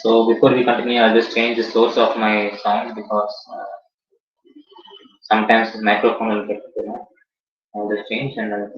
So before we continue, I'll just change the source of my sound because sometimes the microphone will get, I'll just change and then.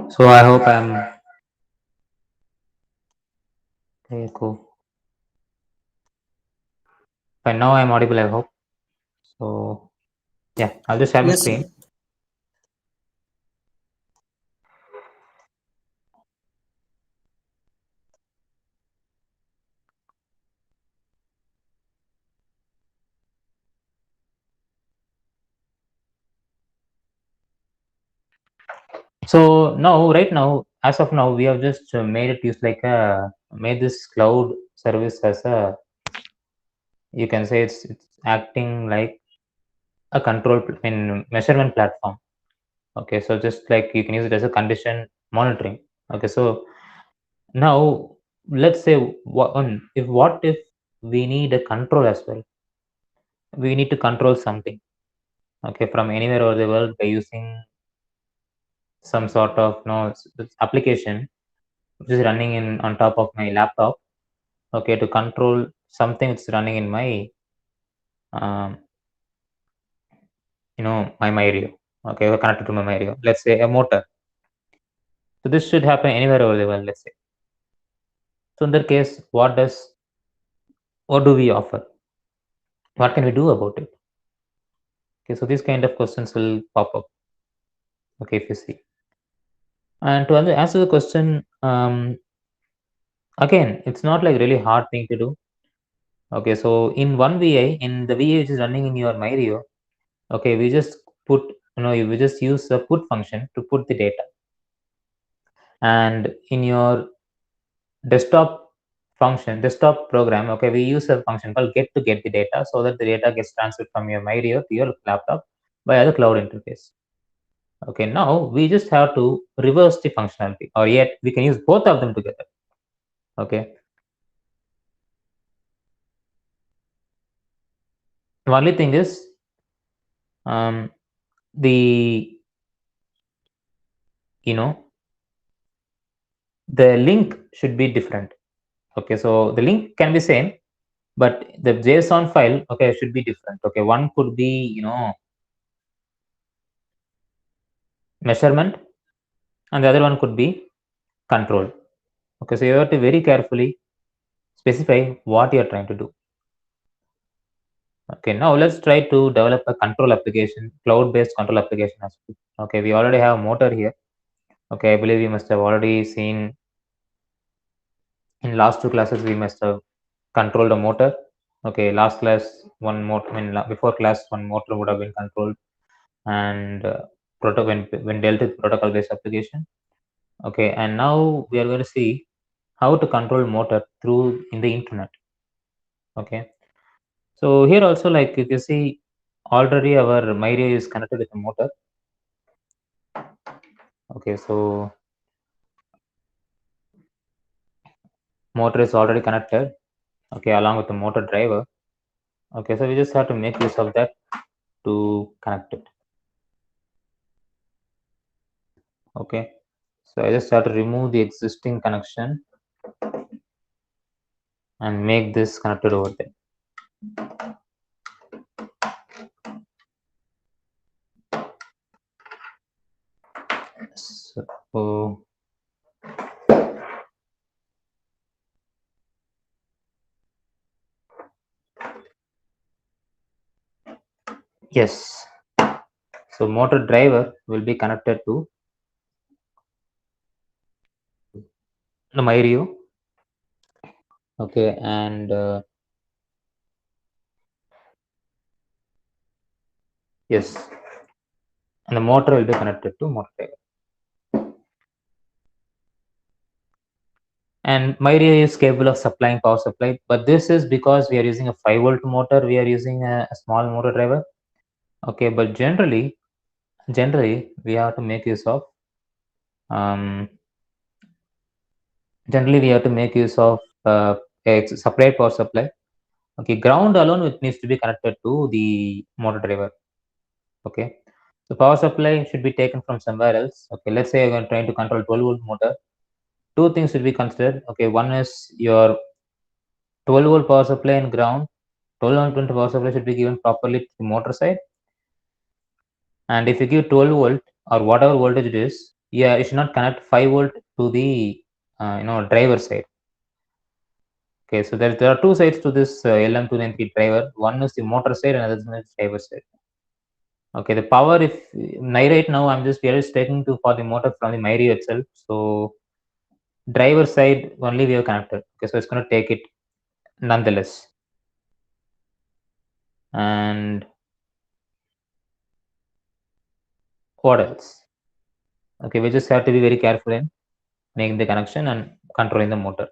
So I hope I'm okay, cool. By now I'm audible, I hope. So yeah, I'll just share my Yes, screen. sir. So now, right now, as of now, we have just made it use like made this cloud service as a, you can say it's acting like a in measurement platform. Okay, so just like you can use it as a condition monitoring. Okay, so now let's say what if we need a control as well? We need to control something. Okay, from anywhere over the world by using some sort of application which is running in on top of my laptop. Okay, to control something that's running in my um, my Myrio. Okay, or connected to my Myrio. Let's say a motor. So this should happen anywhere over the world. Let's say. So in that case, what do we offer? What can we do about it? Okay, so these kind of questions will pop up. Okay, if you see. And to answer the question, again, it's not like really hard thing to do. Okay, so in one VI, in the VI which is running in your Myrio, okay, we just put, we just use the put function to put the data. And in your desktop desktop program, okay, we use a function called get to get the data so that the data gets transferred from your Myrio to your laptop via the cloud interface. Okay, now we just have to reverse the functionality, or yet we can use both of them together. Okay. The only thing is the the link should be different. Okay, so the link can be same, but the JSON file, okay, should be different. Okay, one could be measurement, and the other one could be control. Okay, so you have to very carefully specify what you are trying to do. Okay, now let's try to develop a control application, cloud-based control application as well. Okay, we already have a motor here. Okay, I believe you must have already seen in last two classes we must have controlled a motor. Okay, last class one motor, before class one motor would have been controlled and when dealt with protocol-based application. Okay, and now we are going to see how to control motor through in the internet. Okay, so here also, like if you see, already our Myrio is connected with the motor. Okay, so motor is already connected, okay, along with the motor driver. Okay, so we just have to make use of that to connect it. Okay, so I just have to remove the existing connection and make this connected over there. So yes, so motor driver will be connected to the Myrio. Okay, and yes, and the motor will be connected to motor driver. And Myrio is capable of supplying power supply, but this is because we are using a 5-volt motor. We are using a small motor driver. Okay, but generally we have to make use of generally we have to make use of a separate power supply. Okay, ground alone it needs to be connected to the motor driver. Okay, so power supply should be taken from somewhere else. Okay, let's say you're trying to control 12-volt motor. Two things should be considered. Okay, one is your 12-volt power supply and ground. 12-volt power supply should be given properly to the motor side. And if you give 12-volt or whatever voltage it is, yeah, you should not connect 5-volt to the driver side. Okay, so there are two sides to this LM293 driver. One is the motor side and another is the driver side. Okay, the power, if right now we are just taking to for the motor from the Myrio itself. So driver side only we have connected. Okay, so it's going to take it nonetheless. And what else? Okay, we just have to be very careful in making the connection and controlling the motor.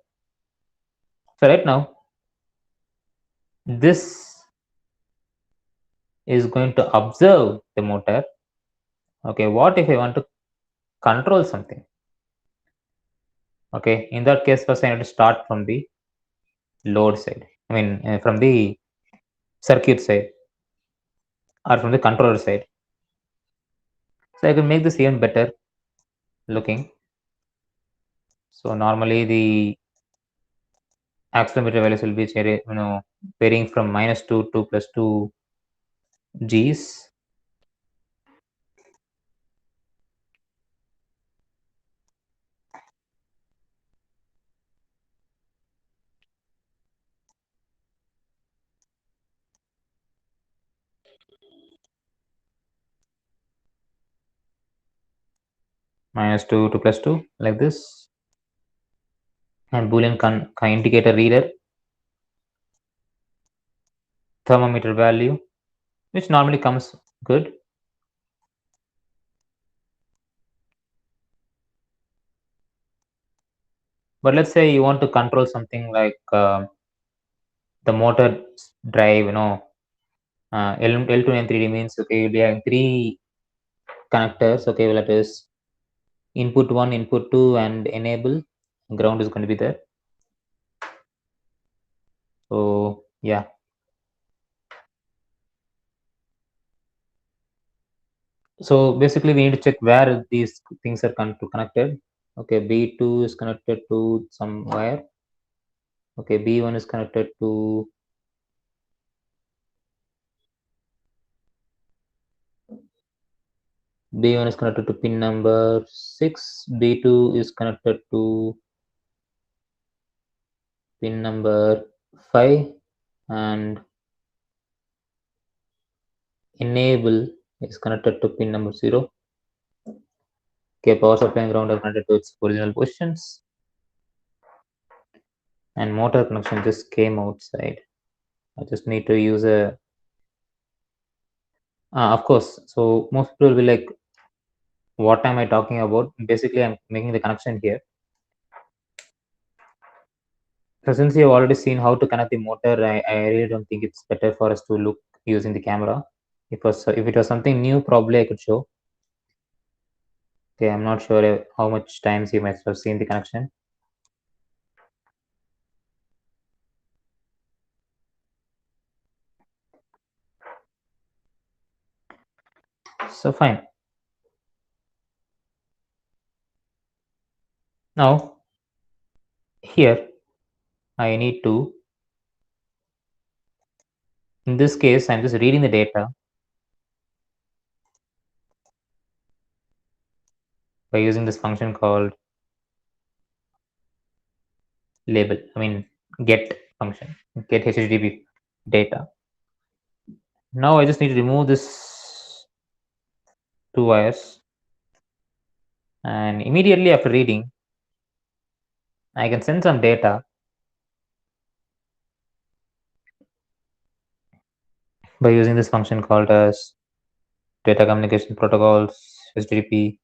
So right now, this is going to observe the motor. Okay, what if I want to control something? Okay, in that case, first I need to start from the load side. I mean, from the circuit side or from the controller side. So I can make this even better looking. So normally the accelerometer values will be varying from -2 to +2 Gs. -2 to +2 like this. And Boolean indicator reader, thermometer value, which normally comes good. But let's say you want to control something like the motor drive, L293D means, okay, you'll be having 3 connectors. Okay, well, that is input 1, input 2, and enable. Ground is going to be there. So, yeah. So, basically, we need to check where these things are connected. Okay, B2 is connected to some wire. Okay, B1 is connected to B1 is connected to pin number 6. B2 is connected to pin number 5, and enable is connected to pin number 0. Okay, power supply and ground are connected to its original positions. And motor connection just came outside. I just need to use a of course. So most people will be like, what am I talking about? Basically, I'm making the connection here. So since you've already seen how to connect the motor, I really don't think it's better for us to look using the camera. If it was something new, probably I could show. Okay, I'm not sure how much times you might have seen the connection. So fine. Now here I need to, in this case, I'm just reading the data by using this function called label. I mean, get function, get HTTP data. Now I just need to remove this two wires, and immediately after reading, I can send some data by using this function called as data communication protocols, HTTP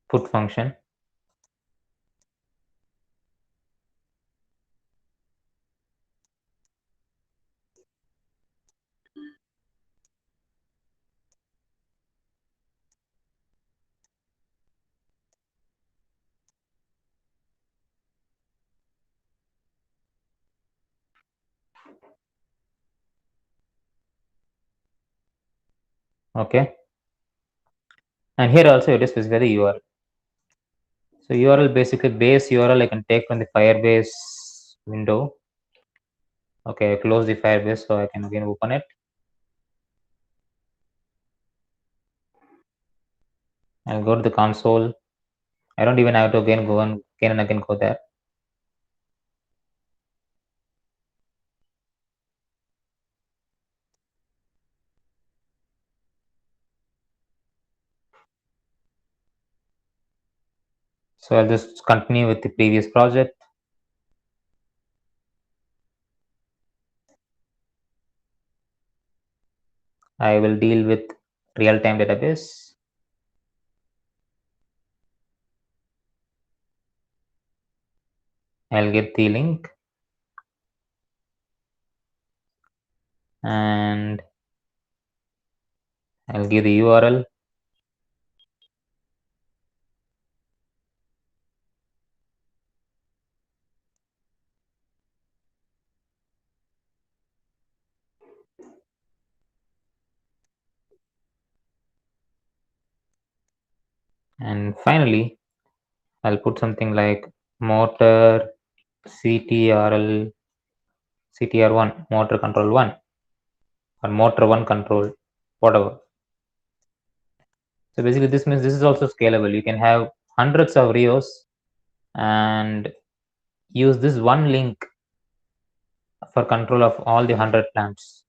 put function. Okay, and here also it is specify the URL. So URL, basically base URL I can take from the Firebase window. Okay, I close the Firebase so I can again open it. I'll go to the console. I don't even have to again go and again go there. So I'll just continue with the previous project. I will deal with real-time database. I'll get the link and I'll give the URL. And finally, I'll put something like motor CTRL CTR1 motor control 1 or motor 1 control, whatever. So basically this means this is also scalable. You can have hundreds of RIOs and use this one link for control of all the 100 plants.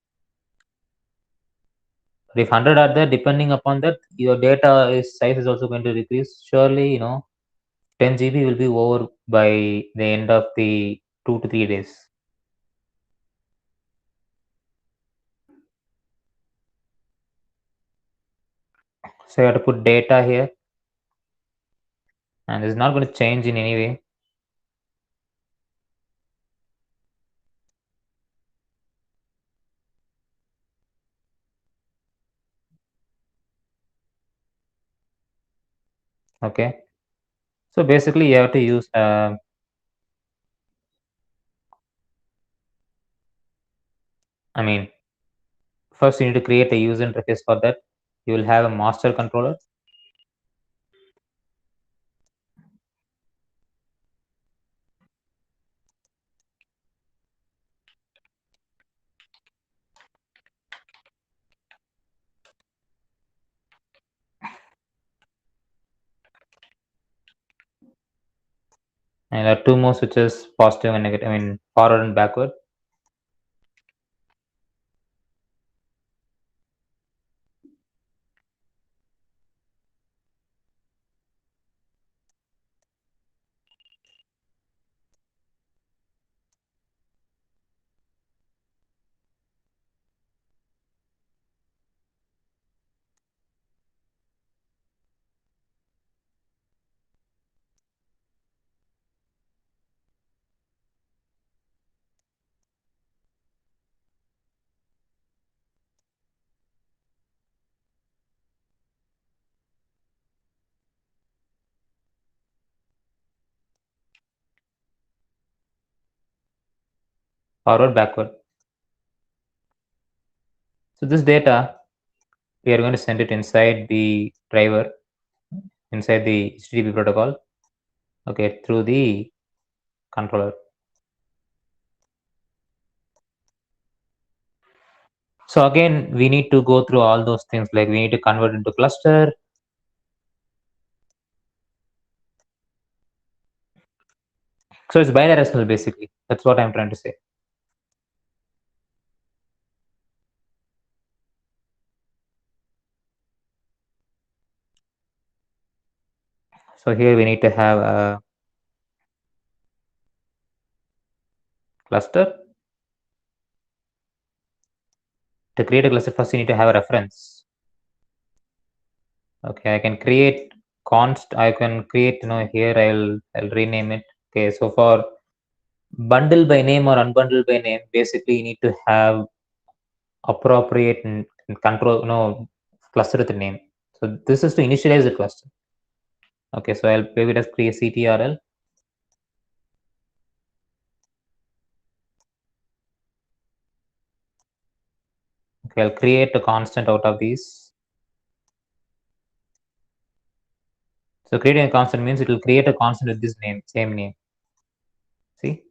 But if 100 are there, depending upon that, your data size is also going to decrease. Surely, 10 GB will be over by the end of the 2 to 3 days. So you have to put data here, and it's not going to change in any way. Okay. So basically, you have to use I mean, first you need to create a user interface. For that, you will have a master controller. And there are two more switches, positive and negative, I mean forward and backward. forward, backward. So this data, we are going to send it inside the driver, inside the HTTP protocol, okay, through the controller. So again, we need to go through all those things, like we need to convert into cluster. So it's bidirectional basically. That's what I'm trying to say. So here we need to have a cluster. To create a cluster, first you need to have a reference. Okay, I can create const. I can create, here I'll rename it. Okay, so for bundle by name or unbundle by name, basically you need to have appropriate and control, cluster with the name. So this is to initialize the cluster. Okay, so I'll maybe just create CTRL. Okay, I'll create a constant out of these. So creating a constant means it will create a constant with this name, same name. See?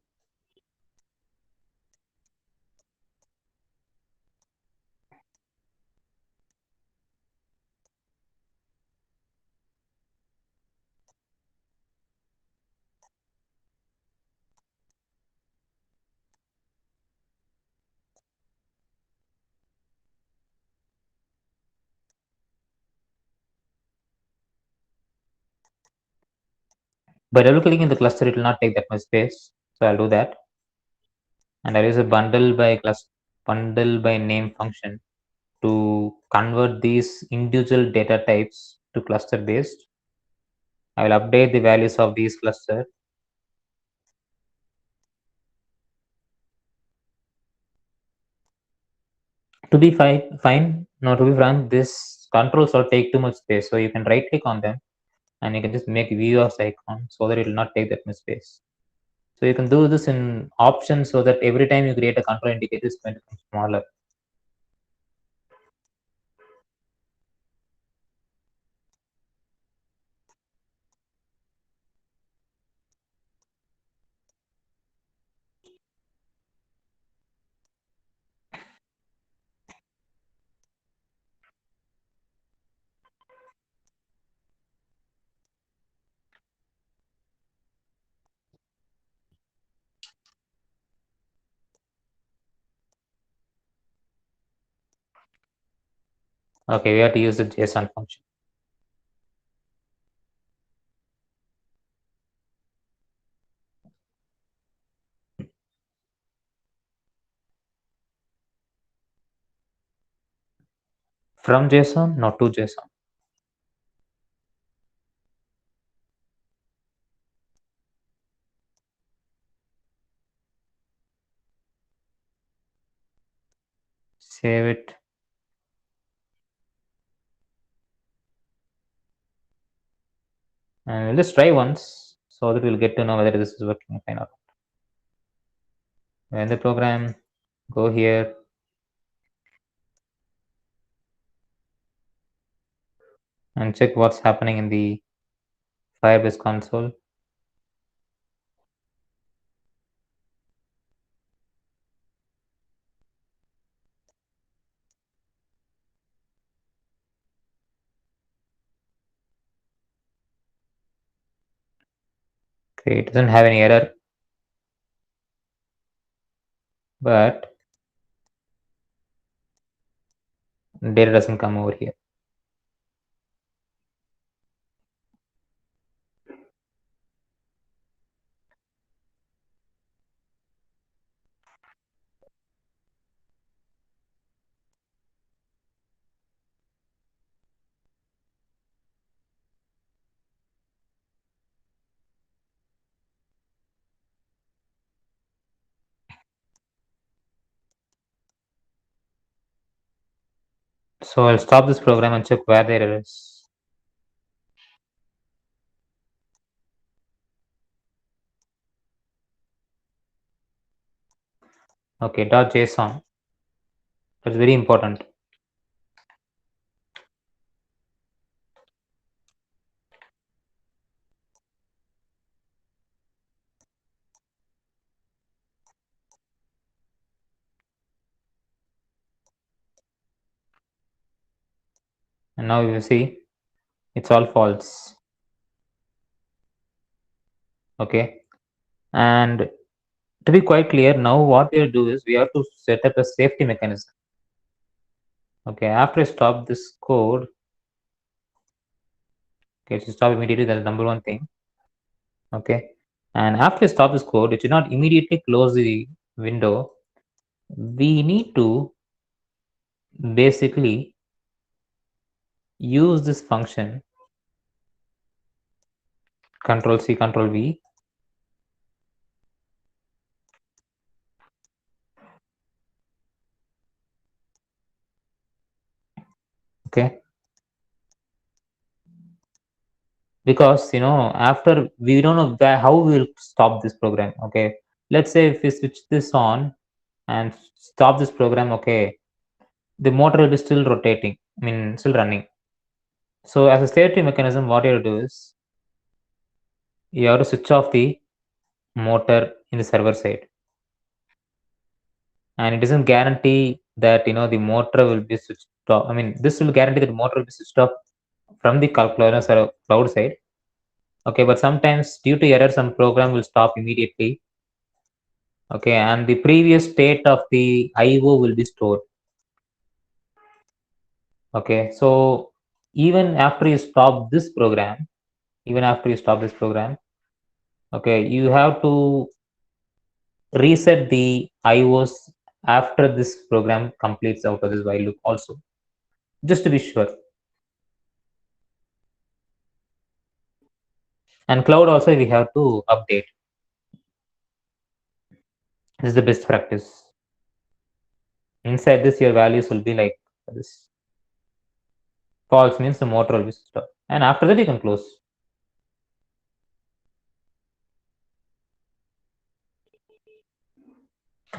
By double clicking in the cluster, it will not take that much space. So I'll do that. And I'll use a bundle by name function to convert these individual data types to cluster based. I will update the values of these cluster. To be fine, no, to be frank, this controls will take too much space. So you can right click on them and you can just make view as icon so that it will not take that much space. So you can do this in options so that every time you create a control indicator, it's going to become smaller. Okay, we have to use the JSON function. From JSON, not to JSON. Save it. And we'll just try once so that we'll get to know whether this is working fine or not. In the program, go here. And check what's happening in the Firebase console. Okay, it doesn't have any error, but data doesn't come over here. So I'll stop this program and check where the error is. Okay, .json. That's very important. And now you see it's all false. Okay, and to be quite clear, now what we'll do is we have to set up a safety mechanism. Okay, after I stop this code, okay, to stop immediately, that's number one thing. Okay, and after I stop this code, it should not immediately close the window. We need to basically use this function Control C, Control V. Okay, because after we don't know how we will stop this program. Okay, let's say if we switch this on and stop this program, okay, the motor will be still rotating, still running. So as a safety mechanism, what you have to do is you have to switch off the motor in the server side, and it doesn't guarantee that the motor will be switched off. This will guarantee that the motor will be switched off from the cloud side. Okay, but sometimes due to error, some program will stop immediately. Okay, and the previous state of the IO will be stored. Okay, so even after you stop this program, okay, you have to reset the IOs after this program completes out of this while loop also, just to be sure. And cloud also we have to update. This is the best practice. Inside this, your values will be like this. False means the motor will be stopped. And after that, you can close.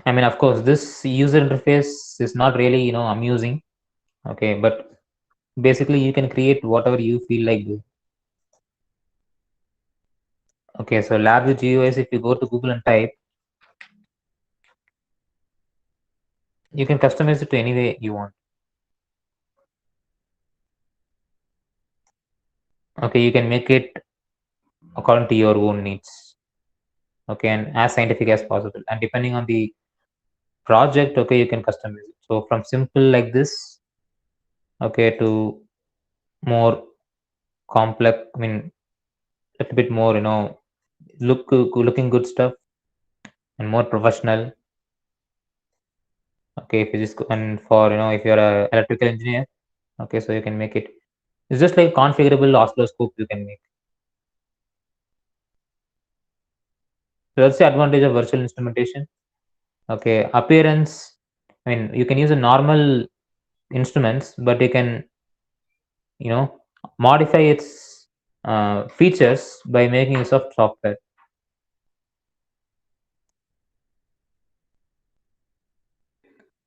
Of course, this user interface is not really, amusing. Okay, but basically you can create whatever you feel like doing. Okay, so LabVIEW GUIs, if you go to Google and type, you can customize it to any way you want. Okay, you can make it according to your own needs. Okay, and as scientific as possible. And depending on the project, okay, you can customize it. So from simple like this, okay, to more complex, a little bit more, looking good stuff and more professional. Okay, if you just and for if you're a electrical engineer, okay, so you can make it. It's just like configurable oscilloscope you can make. So that's the advantage of virtual instrumentation. Okay, appearance. You can use a normal instruments, but you can modify its features by making use of software.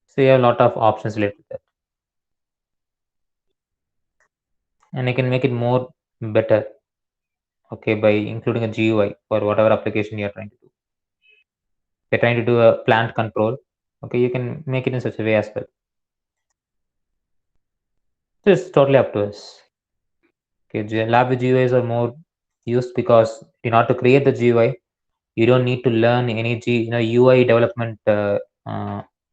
So you have a lot of options related to that, and you can make it more better. Okay, by including a GUI for whatever application you are trying to do. If you're trying to do a plant control, okay, you can make it in such a way as well. So it's totally up to us. Okay, lab GUIs are more used because in order to create the GUI, you don't need to learn any UI development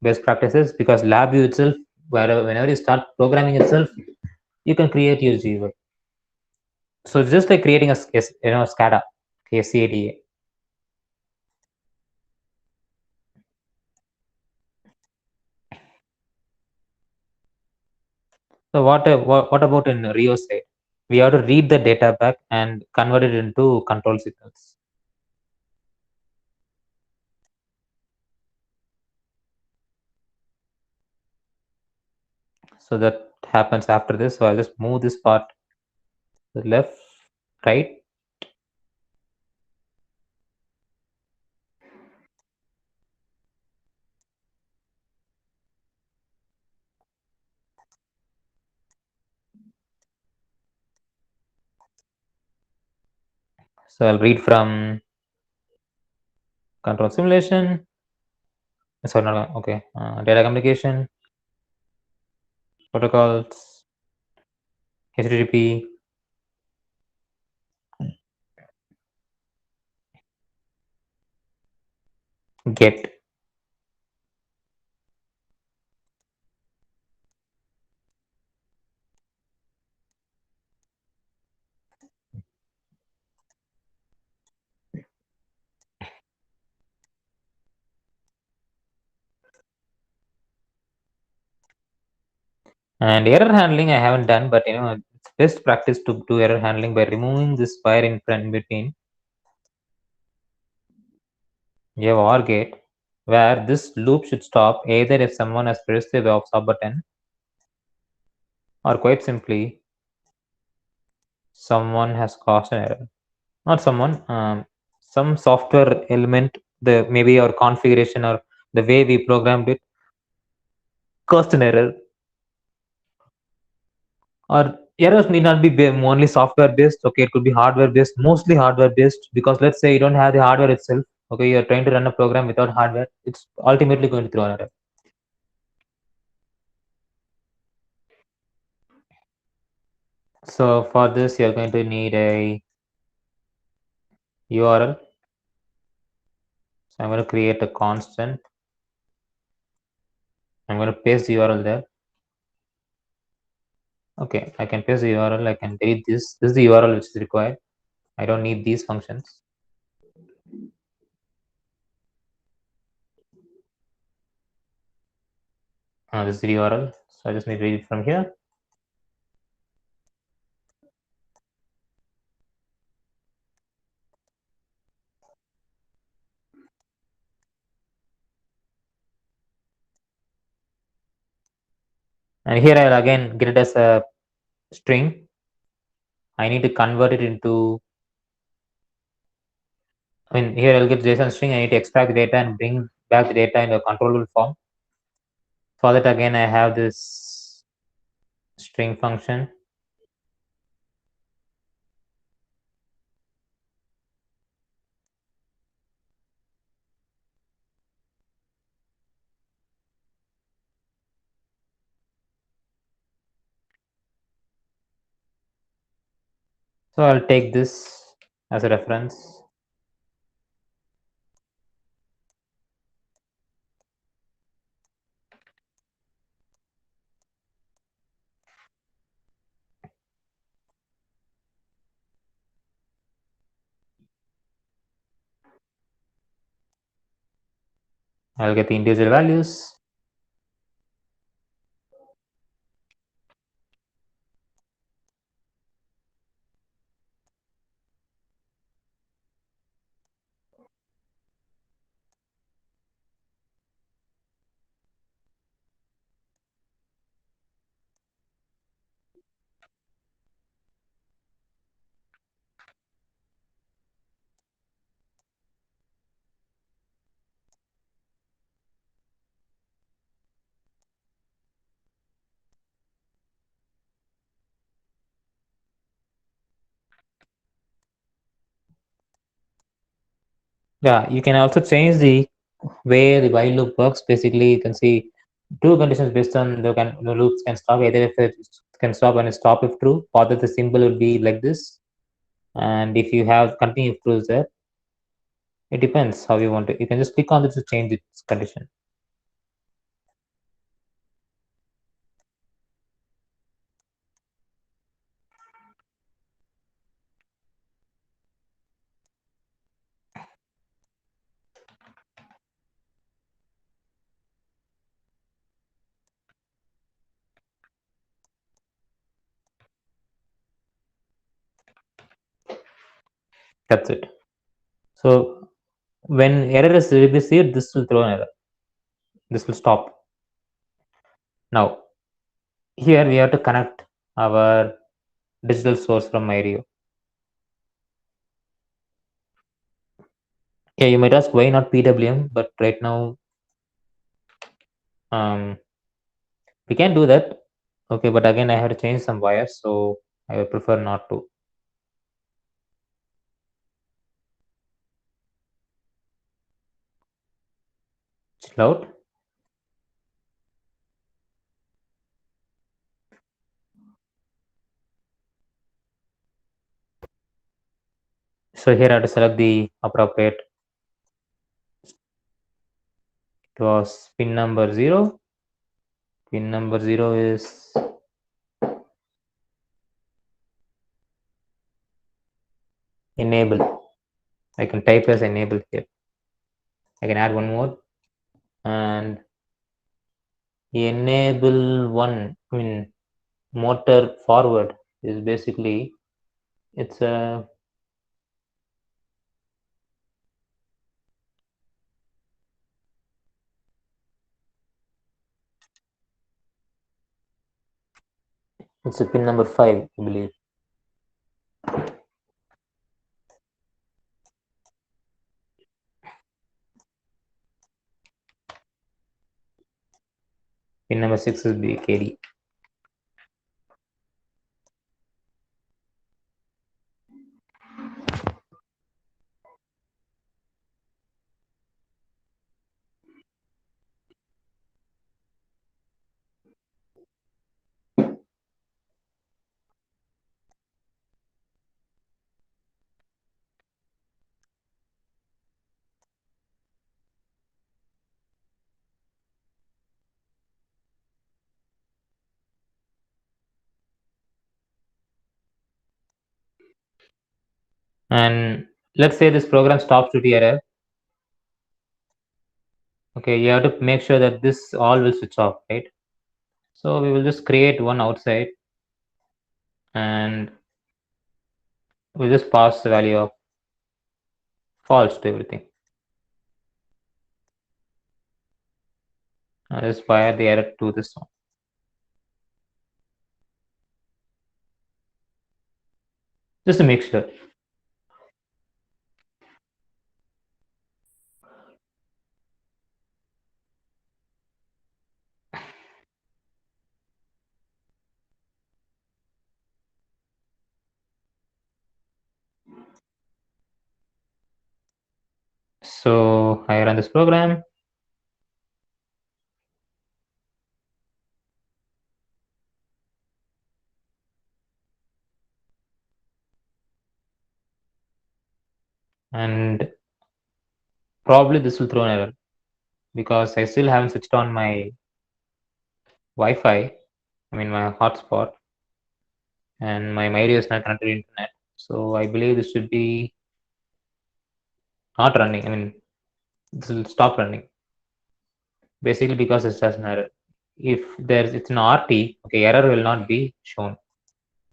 best practices, because LabVIEW itself, whenever you start programming itself, you can create your GUI. So it's just like creating a SCADA, SCADA. So what about in Rio side? We have to read the data back and convert it into control signals. So that happens after this. So I'll just move this part to the left, right. So I'll read from control simulation. Sorry, not okay. Data communication protocols, HTTP, GET. And error handling I haven't done, but it's best practice to do error handling by removing this wire in front between. You have OR gate where this loop should stop either if someone has pressed the stop button, or quite simply someone has caused an error. Not someone, some software element, the maybe our configuration or the way we programmed it caused an error. Or errors need not be only software based. Okay, it could be hardware based, mostly hardware based, because let's say you don't have the hardware itself. Okay, you're trying to run a program without hardware, it's ultimately going to throw an error. So for this, you're going to need a URL. So I'm going to create a constant. I'm going to paste the URL there. Okay, I can paste the URL. I can delete this. This is the URL which is required. I don't need these functions. This is the URL. So I just need to read it from here. And here I'll again get it as a string. I need to convert it into, here I'll get JSON string. I need to extract the data and bring back the data in a controllable form. For that, again, I have this string function. So I'll take this as a reference. I'll get the individual values. Yeah, you can also change the way the while loop works. Basically, you can see two conditions based on the loops can stop either if it can stop and stop if true, or that the symbol will be like this. And if you have continue if true is there, it depends how you want it. You can just click on this to change its condition. That's it. So when error is received, this will throw an error. This will stop. Now, here we have to connect our digital source from IRIO. Yeah, you might ask why not PWM, but right now we can do that. Okay, but again, I have to change some wires, so I would prefer not to. cloud. So here I have to select the appropriate. It was pin number 0. Pin number 0 is enable. I can type as enable here. I can add one more and enable one. I mean, motor forward is basically it's a pin number 5, I believe. Pin number 6 is BKD. And let's say this program stops due to error. Okay, you have to make sure that this all will switch off, right? So we will just create one outside and we'll just pass the value of false to everything. I'll just fire the error to this one. Just to make sure. So I run this program. And probably this will throw an error because I still haven't switched on my Wi-Fi, I mean my hotspot, and my MyRadio is not connected to internet. So I believe this should be not running. I mean, this will stop running. Basically because it has an error. If it's an RT, okay, error will not be shown.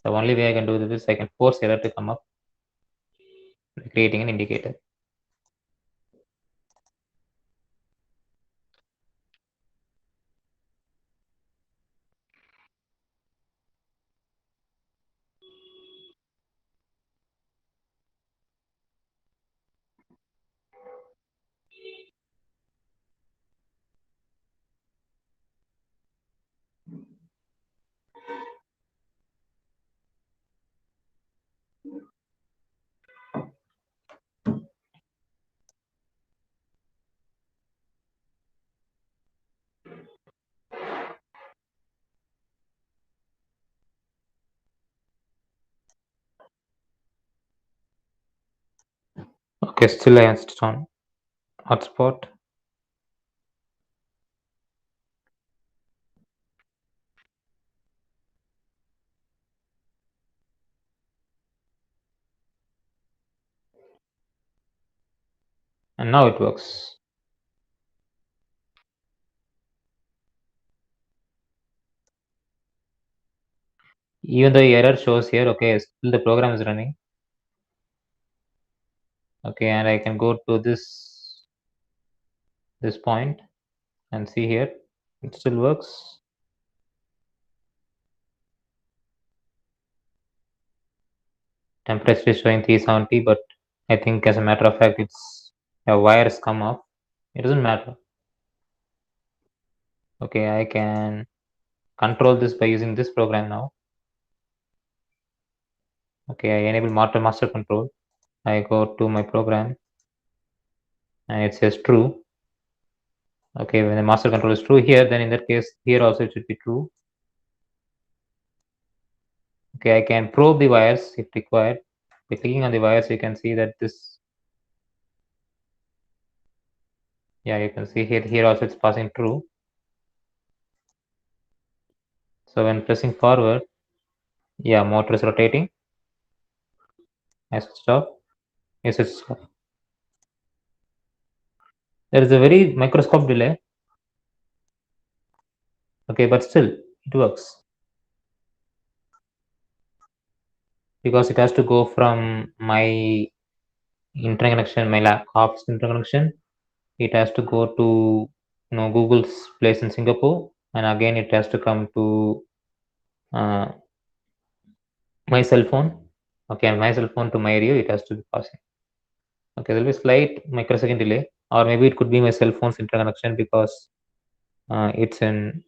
The only way I can do this is I can force error to come up by creating an indicator. Okay, still I insist on hotspot. And now it works. Even though the error shows here, okay, still the program is running. Okay, and I can go to this point and see here, it still works. Temperature is showing 370, but I think as a matter of fact, it's a wire has come off. It doesn't matter. Okay, I can control this by using this program now. Okay, I enable master control. I go to my program and it says true. Okay, when the master control is true here, then in that case, here also it should be true. Okay, I can probe the wires if required. By clicking on the wires, you can see that this, yeah, you can see here also it's passing true. So when pressing forward, yeah, motor is rotating. I switched off. Yes, it's off. There is a very microscopic delay. Okay, but still it works because it has to go from my interconnection, my laptop's interconnection. It has to go to Google's place in Singapore, and again it has to come to my cell phone. Okay, my cell phone to my area, it has to be passing. Okay, there will be slight microsecond delay, or maybe it could be my cell phone's interconnection because it's in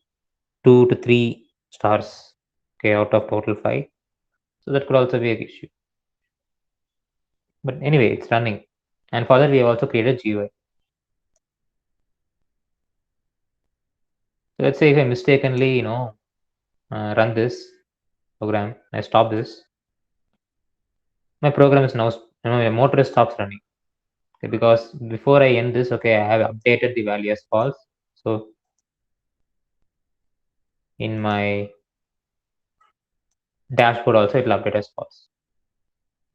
2 to 3 stars. Okay, out of total 5. So that could also be an issue. But anyway, it's running. And for that, we have also created GUI. So let's say if I mistakenly, run this program, I stop this. My program is now, my motor stops running. Okay, because before I end this, okay, I have updated the value as false. So in my dashboard also, it will update as false.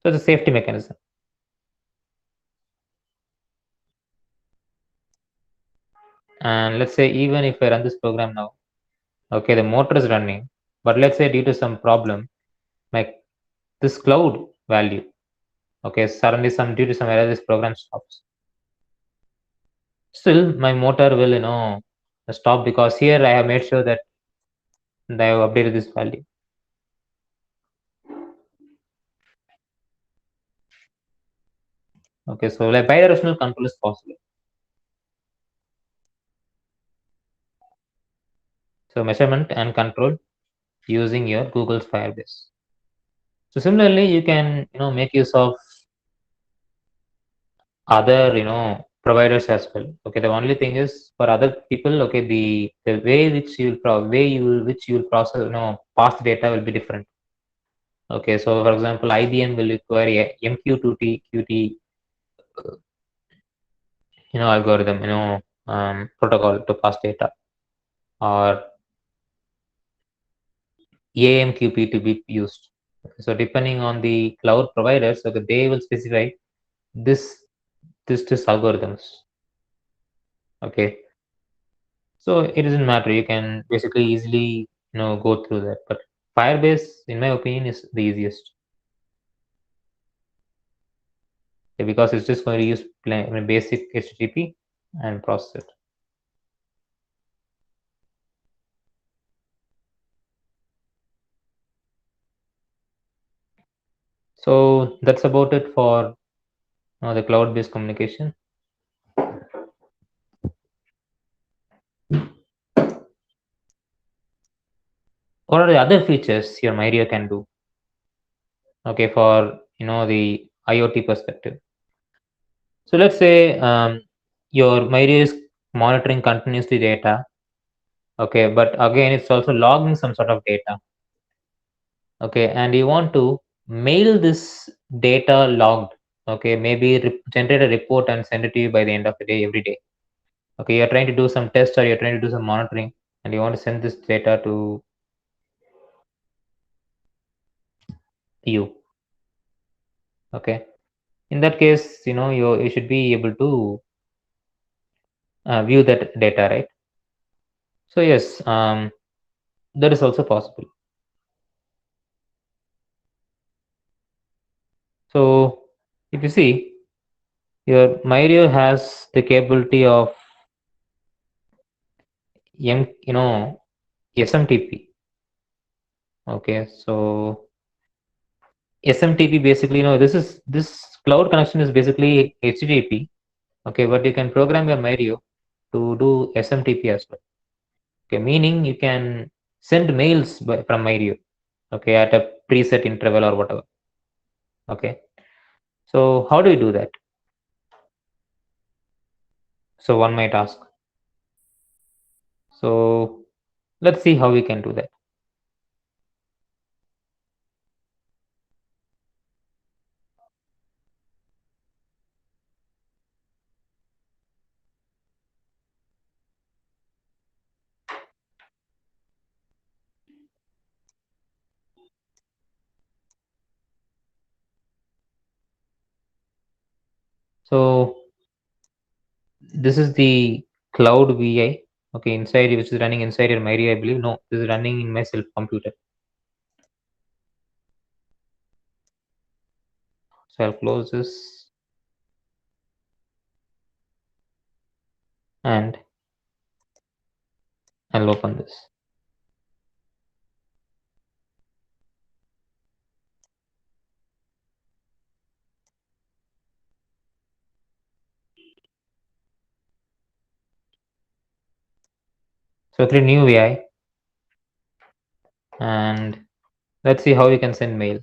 So it's a safety mechanism. And let's say even if I run this program now, okay, the motor is running, but let's say due to some problem, like this cloud value, okay, suddenly due to some error, this program stops. Still, my motor will, stop because here I have made sure that I have updated this value. Okay, so like bidirectional control is possible. So measurement and control using your Google's Firebase. So similarly, you can make use of other providers as well. Okay, the only thing is for other people, okay, the way which you will process pass the data will be different. Okay, so for example, IBM will require a MQ2T QT algorithm protocol to pass data, or AMQP to be used. So depending on the cloud providers, okay, they will specify this algorithms. Okay, so it doesn't matter. You can basically easily go through that. But Firebase, in my opinion, is the easiest. Okay, because it's just going to use basic HTTP and process it. So that's about it for the cloud-based communication. What are the other features your Myrio can do? Okay, for the IoT perspective. So let's say your Myrio is monitoring continuously data. Okay, but again, it's also logging some sort of data. Okay, and you want to mail this data logged. Okay, maybe generate a report and send it to you by the end of the day every day. Okay, you're trying to do some tests or you're trying to do some monitoring, and you want to send this data to you. Okay, in that case, you should be able to view that data, right? So yes, that is also possible. So if you see, your Myrio has the capability of SMTP. Okay, so SMTP basically, this cloud connection is basically HTTP. Okay, but you can program your Myrio to do SMTP as well. Okay, meaning you can send mails from Myrio. Okay, at a preset interval or whatever. Okay, so how do you do that? So one might ask. So let's see how we can do that. So this is the cloud VI, okay, inside, which is running inside your Myrio, I believe. No, this is running in my self computer. So I'll close this and I'll open this. So create new VI and let's see how we can send mail.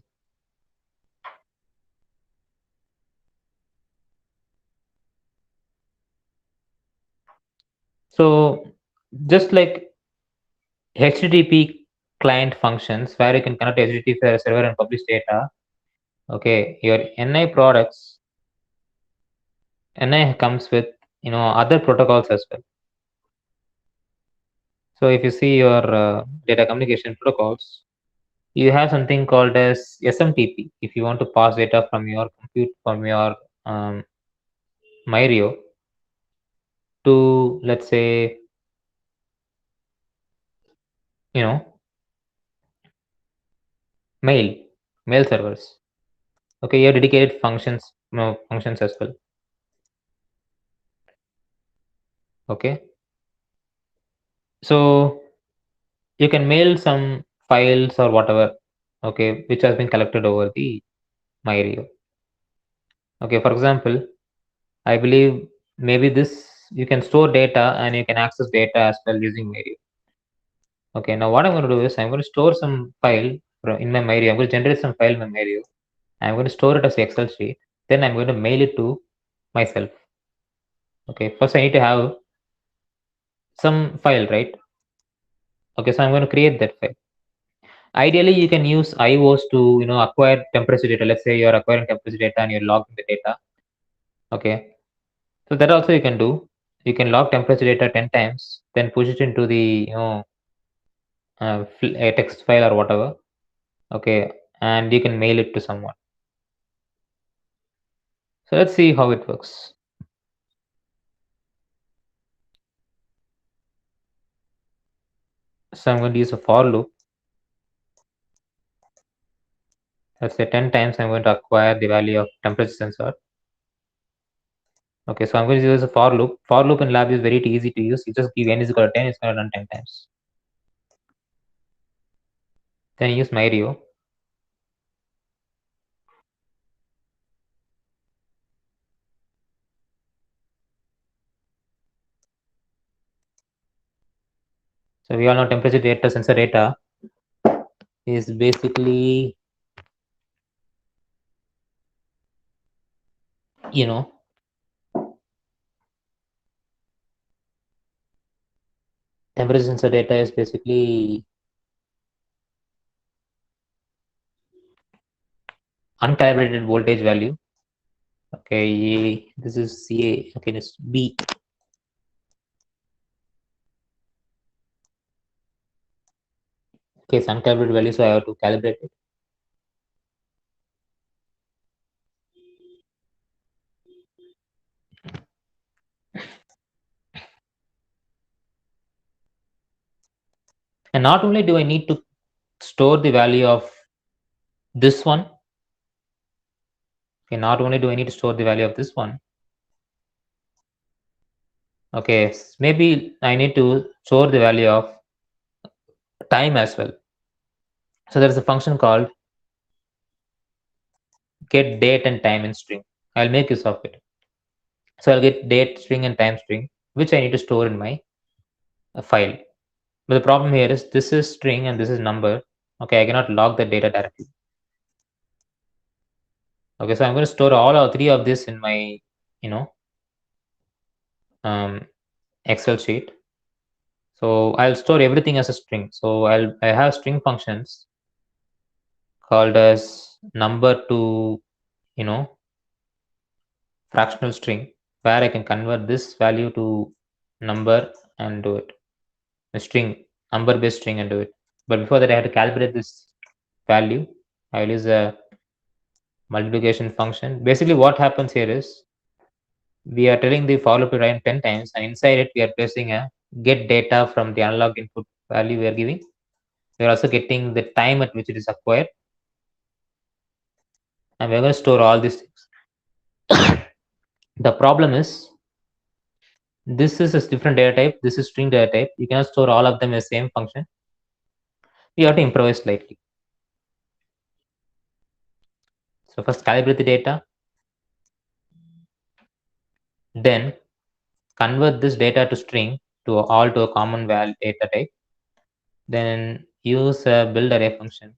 So just like HTTP client functions where you can connect to HTTP server and publish data, okay, your NI products, NI comes with other protocols as well. So if you see your data communication protocols, you have something called as SMTP. If you want to pass data from your Myrio to, let's say, mail servers. Okay, you have dedicated functions as well. Okay, so you can mail some files or whatever, okay, which has been collected over the Myrio. Okay, for example, I believe maybe this you can store data and you can access data as well using Myrio. Okay, now what I'm going to do is I'm going to store some file in my Myrio. I'm going to generate some file in my Myrio. I'm going to store it as Excel sheet. Then I'm going to mail it to myself. Okay, first I need to have some file, right? Okay, so I'm going to create that file. Ideally, you can use IOs to acquire temperature data. Let's say you're acquiring temperature data and you're logging the data. Okay, so that also you can do. You can log temperature data 10 times, then push it into the a text file or whatever. Okay, and you can mail it to someone. So let's see how it works. So I'm going to use a for loop. Let's say 10 times I'm going to acquire the value of temperature sensor. Okay, so I'm going to use a for loop. For loop in lab is very easy to use. You just give n is equal to 10, it's going to run 10 times. Then use Myrio. So we all know temperature data, sensor data is basically, temperature sensor data is basically uncalibrated voltage value. Okay, this is CA. Okay, this B. Okay, it's uncalibrated value, so I have to calibrate it. And not only do I need to store the value of this one, okay, not only do I need to store the value of this one, okay, maybe I need to store the value of time as well. So there's a function called get date and time in string. I'll make use of it. So I'll get date string and time string, which I need to store in my file. But the problem here is this is string and this is number. Okay, I cannot log the data directly. Okay, so I'm going to store all three of this in my, Excel sheet. So I'll store everything as a string. So I have string functions called as number to, you know, fractional string, where I can convert this value to number and do it. A string, number based string and do it. But before that, I have to calibrate this value. I will use a multiplication function. Basically, what happens here is we are telling the for loop to run 10 times, and inside it, we are placing a get data from the analog input value we are giving. We are also getting the time at which it is acquired, and we're going to store all these things. The problem is this is a different data type, this is string data type. You cannot store all of them in the same function. You have to improvise slightly. So first calibrate the data, then convert this data to string to a common val data type, then use a build array function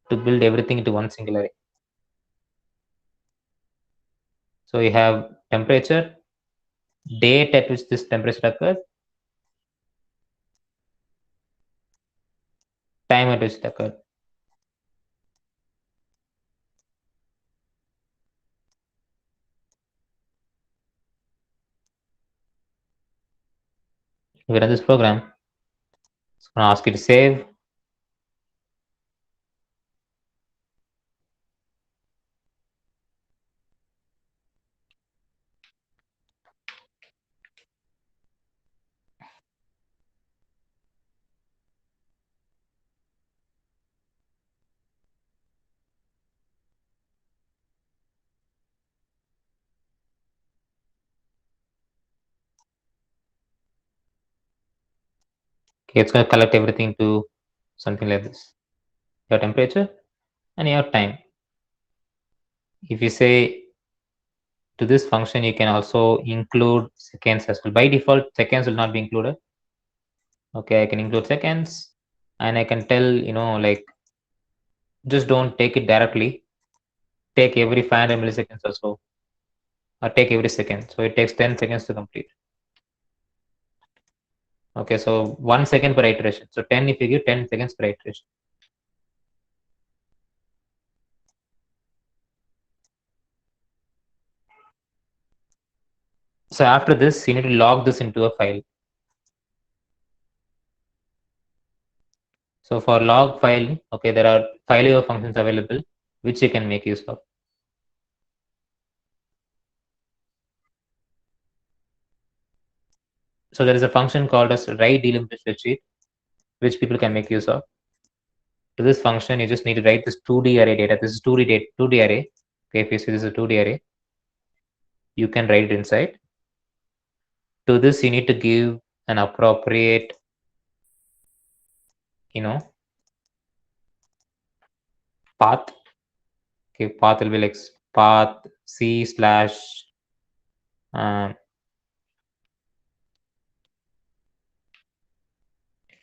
to build everything into one single array. So you have temperature, date at which this temperature occurs, time at which it occurred. If you run this program, it's going to ask you to save. Okay, it's going to collect everything to something like this. Your temperature and your time. If you say to this function, you can also include seconds as well. By default, seconds will not be included. Okay, I can include seconds, and I can tell, like, just don't take it directly. Take every 500 milliseconds or so, or take every second. So it takes 10 seconds to complete. Okay, so 1 second per iteration. So 10 if you give 10 seconds per iteration. So after this, you need to log this into a file. So for log file, okay, there are file functions available which you can make use of. So there is a function called as write delimited spreadsheet, which people can make use of. To this function, you just need to write this 2D array data. This is 2D array. Okay, if you see this is a 2D array, you can write it inside. To this, you need to give an appropriate, path. Okay, path will be like path c slash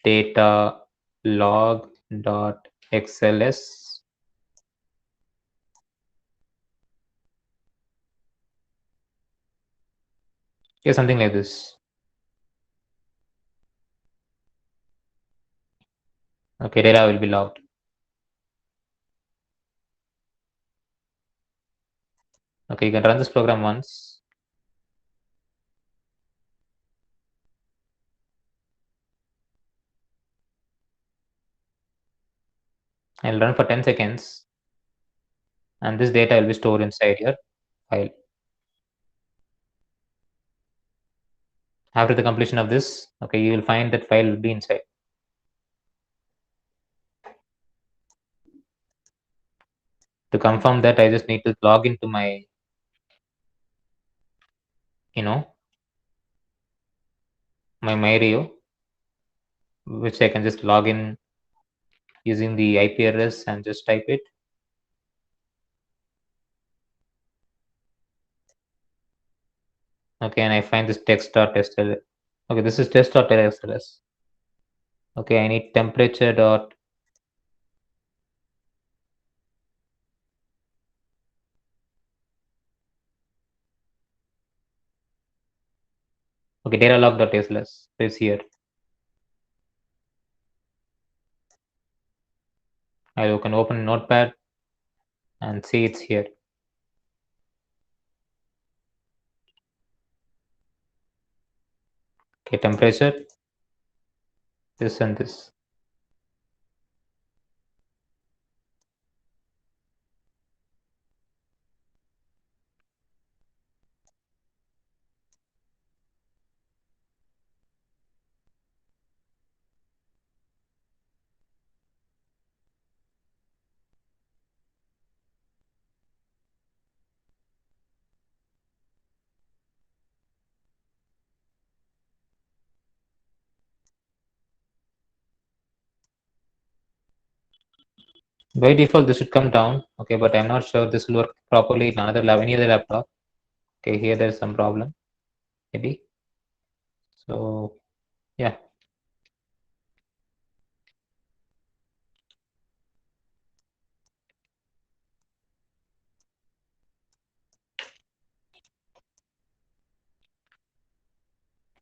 data log dot xls. Okay, something like this. Okay, data will be logged. Okay, you can run this program once. I'll run for 10 seconds, and this data will be stored inside your file. After the completion of this, okay, you will find that file will be inside. To confirm that, I just need to log into my, my MyRio, which I can just log in using the IP address and just type it. Okay, and I find this text.stl. Okay, this is test.stls. Okay, I need temperature dot. Okay, data log.sls is here. I can open Notepad and see it's here. Okay, temperature, this and this. By default, this should come down. Okay, but I'm not sure this will work properly in another lab, any other laptop. Okay, here there's some problem, maybe. So, yeah.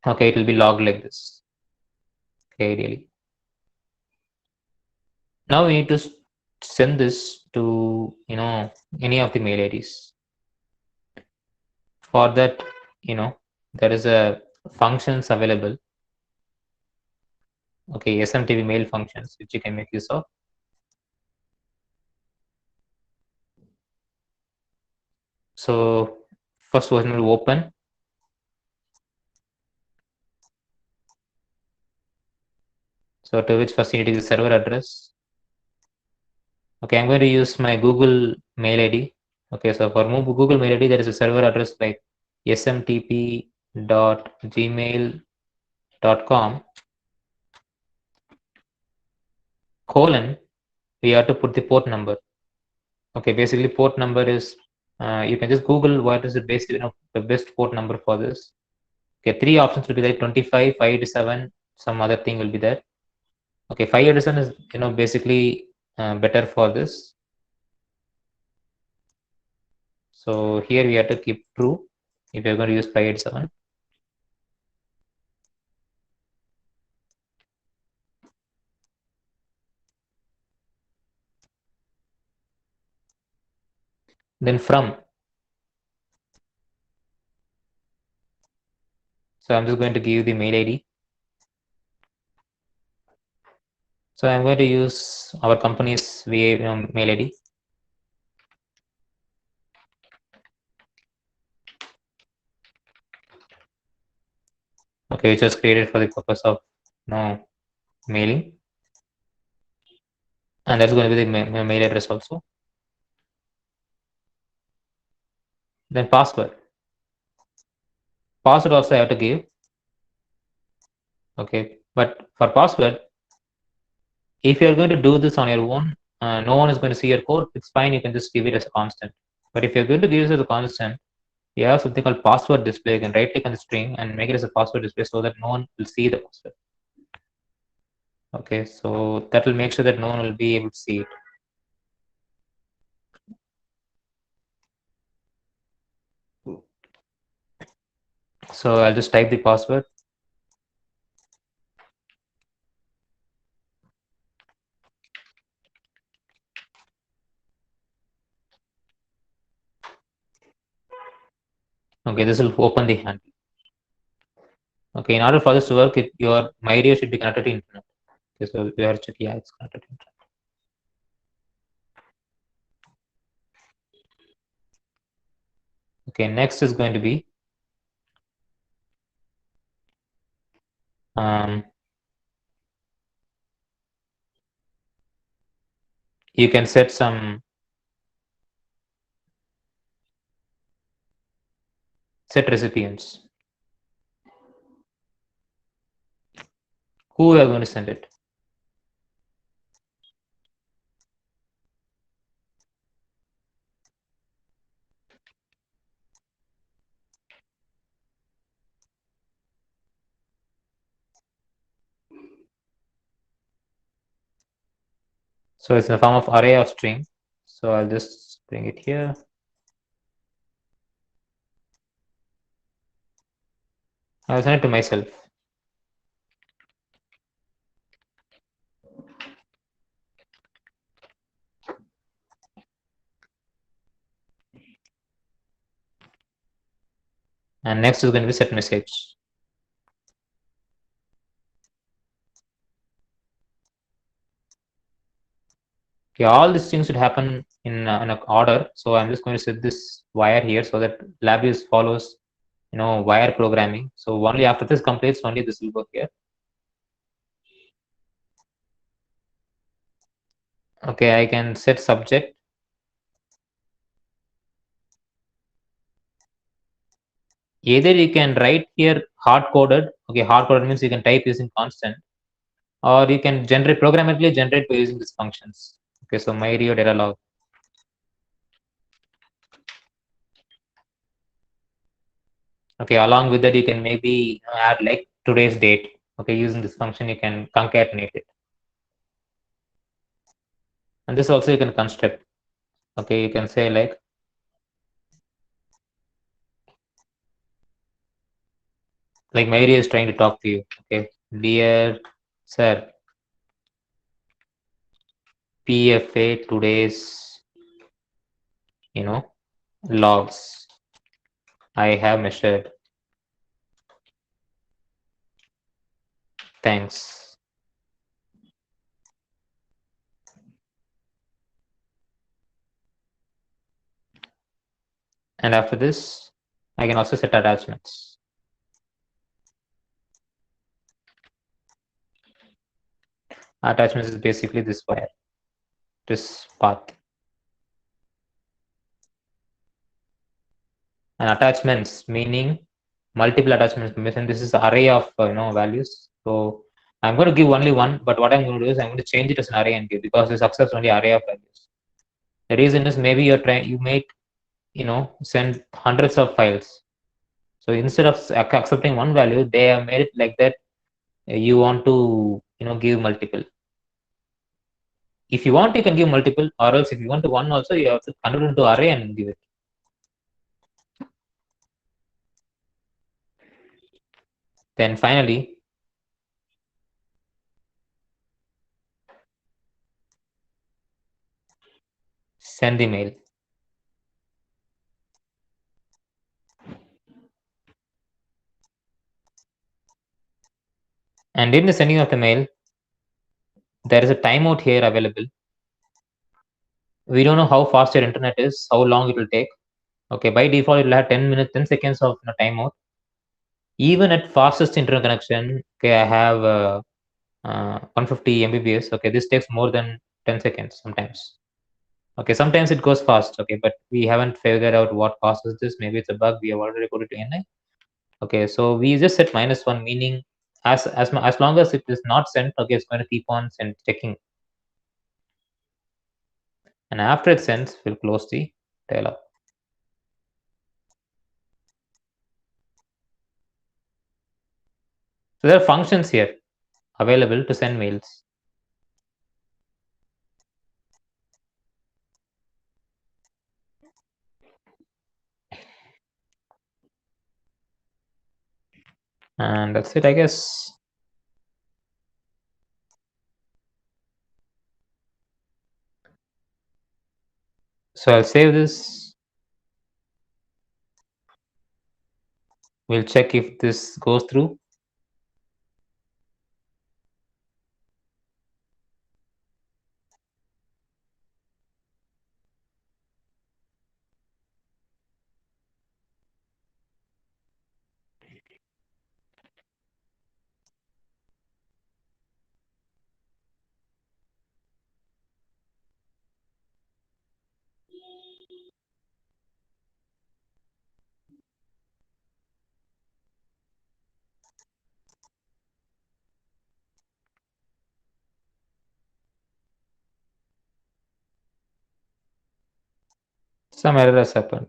Okay, it will be logged like this. Okay, ideally. Now we need to send this to, any of the mail IDs. For that, there is a functions available. Okay, SMTP mail functions, which you can make use of. So first one will open. So to which first you need the server address. Okay, I'm going to use my Google mail ID. Okay, so for Google mail ID, there is a server address like smtp.gmail.com colon, we have to put the port number. Okay, basically port number is, you can just Google what is the best, the best port number for this. Okay, three options will be there: 25, 587, some other thing will be there. Okay, 587 is, basically better for this. So here we have to keep true if you're going to use 587. Then from. So I'm just going to give you the mail ID. So I'm going to use our company's mail ID. Okay, which was created for the purpose of mailing. And that's going to be the mail address also. Then password. Password also I have to give. Okay, but for password, if you're going to do this on your own, no one is going to see your code. It's fine. You can just give it as a constant. But if you're going to give it as a constant, you have something called password display. You can right click on the string and make it as a password display so that no one will see the password. Okay, so that will make sure that no one will be able to see it. So I'll just type the password. Okay, this will open the handle. Okay, in order for this to work, your MyRio should be connected to internet. Okay, so we are checking, yeah, it's connected to internet. Okay, next is going to be you can set some set recipients. Who we are going to send it? So it's in the form of array of string. So I'll just bring it here. I'll send it to myself. And next is going to be set message. Okay, all these things should happen in an order. So I'm just going to set this wire here so that Labius follows, wire programming. So only after this completes, only this will go here. Okay, I can set subject. Either you can write here hard-coded. Okay, hard-coded means you can type using constant, or you can programmatically generate by using these functions. Okay, so myrio data log. Okay, along with that, you can maybe add like today's date. Okay, using this function, you can concatenate it. And this also you can construct. Okay, you can say like Mary is trying to talk to you. Okay, dear sir, PFA today's logs I have measured. Thanks. And after this, I can also set attachments. Attachments is basically this wire, this path. And attachments meaning multiple attachments. And this is the array of values. So I'm going to give only one, but what I'm going to do is I'm going to change it as an array and give, because this accepts only array of values. The reason is maybe you make send hundreds of files. So instead of accepting one value, they have made it like that. You want to give multiple. If you want, you can give multiple, or else if you want to one also, you have to convert it into array and give it. Then finally, send the mail. And in the sending of the mail, there is a timeout here available. We don't know how fast your internet is, how long it will take. Okay, by default, it will have 10 minutes, 10 seconds of timeout. Even at fastest internet connection, okay, I have 150 Mbps. Okay, this takes more than 10 seconds sometimes. Okay, sometimes it goes fast. Okay, but we haven't figured out what causes this. Maybe it's a bug. We have already put it to NI. Okay, so we just set -1, meaning as long as it is not sent, okay, it's going to keep on checking. And after it sends, we'll close the dialog. So there are functions here available to send mails. And that's it, I guess. So I'll save this. We'll check if this goes through. Some error has happened.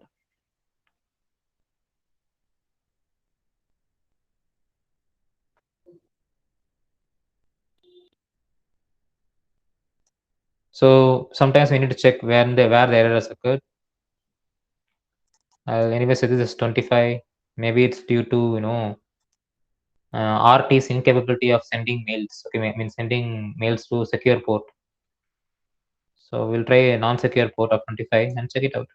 So sometimes we need to check where the error has occurred. I'll anyway set this as 25. Maybe it's due to RT's incapability of sending mails. Okay, I mean sending mails to secure port. So we'll try a non-secure port of 25 and check it out.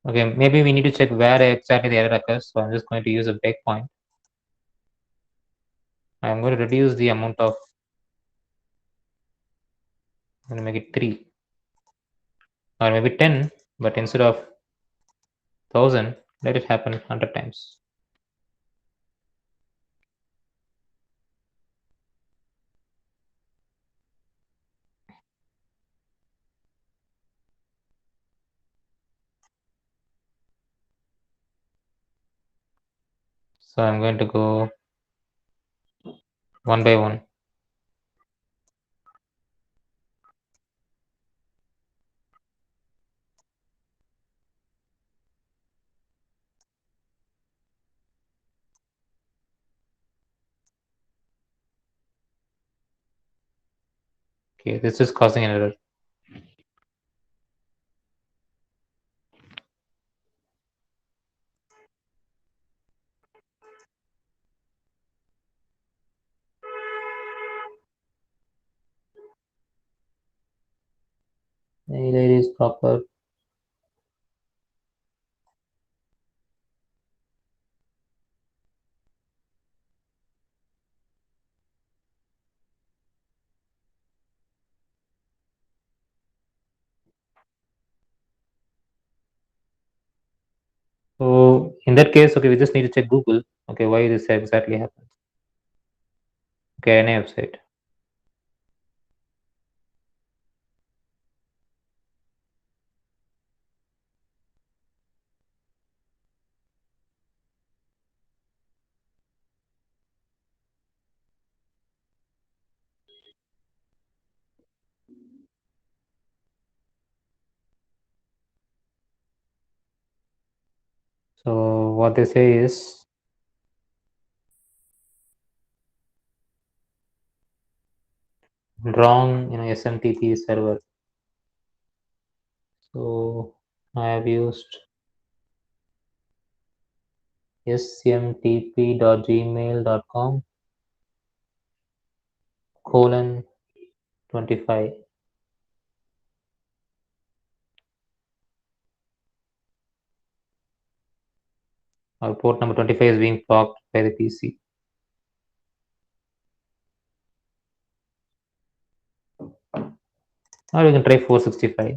Okay, maybe we need to check where exactly the error occurs. So I'm just going to use a breakpoint. I'm going to reduce the amount of, I'm going to make it 3 or maybe 10, but instead of 1000, let it happen 100 times. So I'm going to go one by one. Okay, this is causing an error. Mail ID is proper. So in that case, okay, we just need to check Google. Okay, why this exactly happened. Okay, any website. So what they say is wrong, SMTP server. So I have used smtp.gmail.com colon 25. Our port number 25 is being blocked by the PC. Or we can try 465.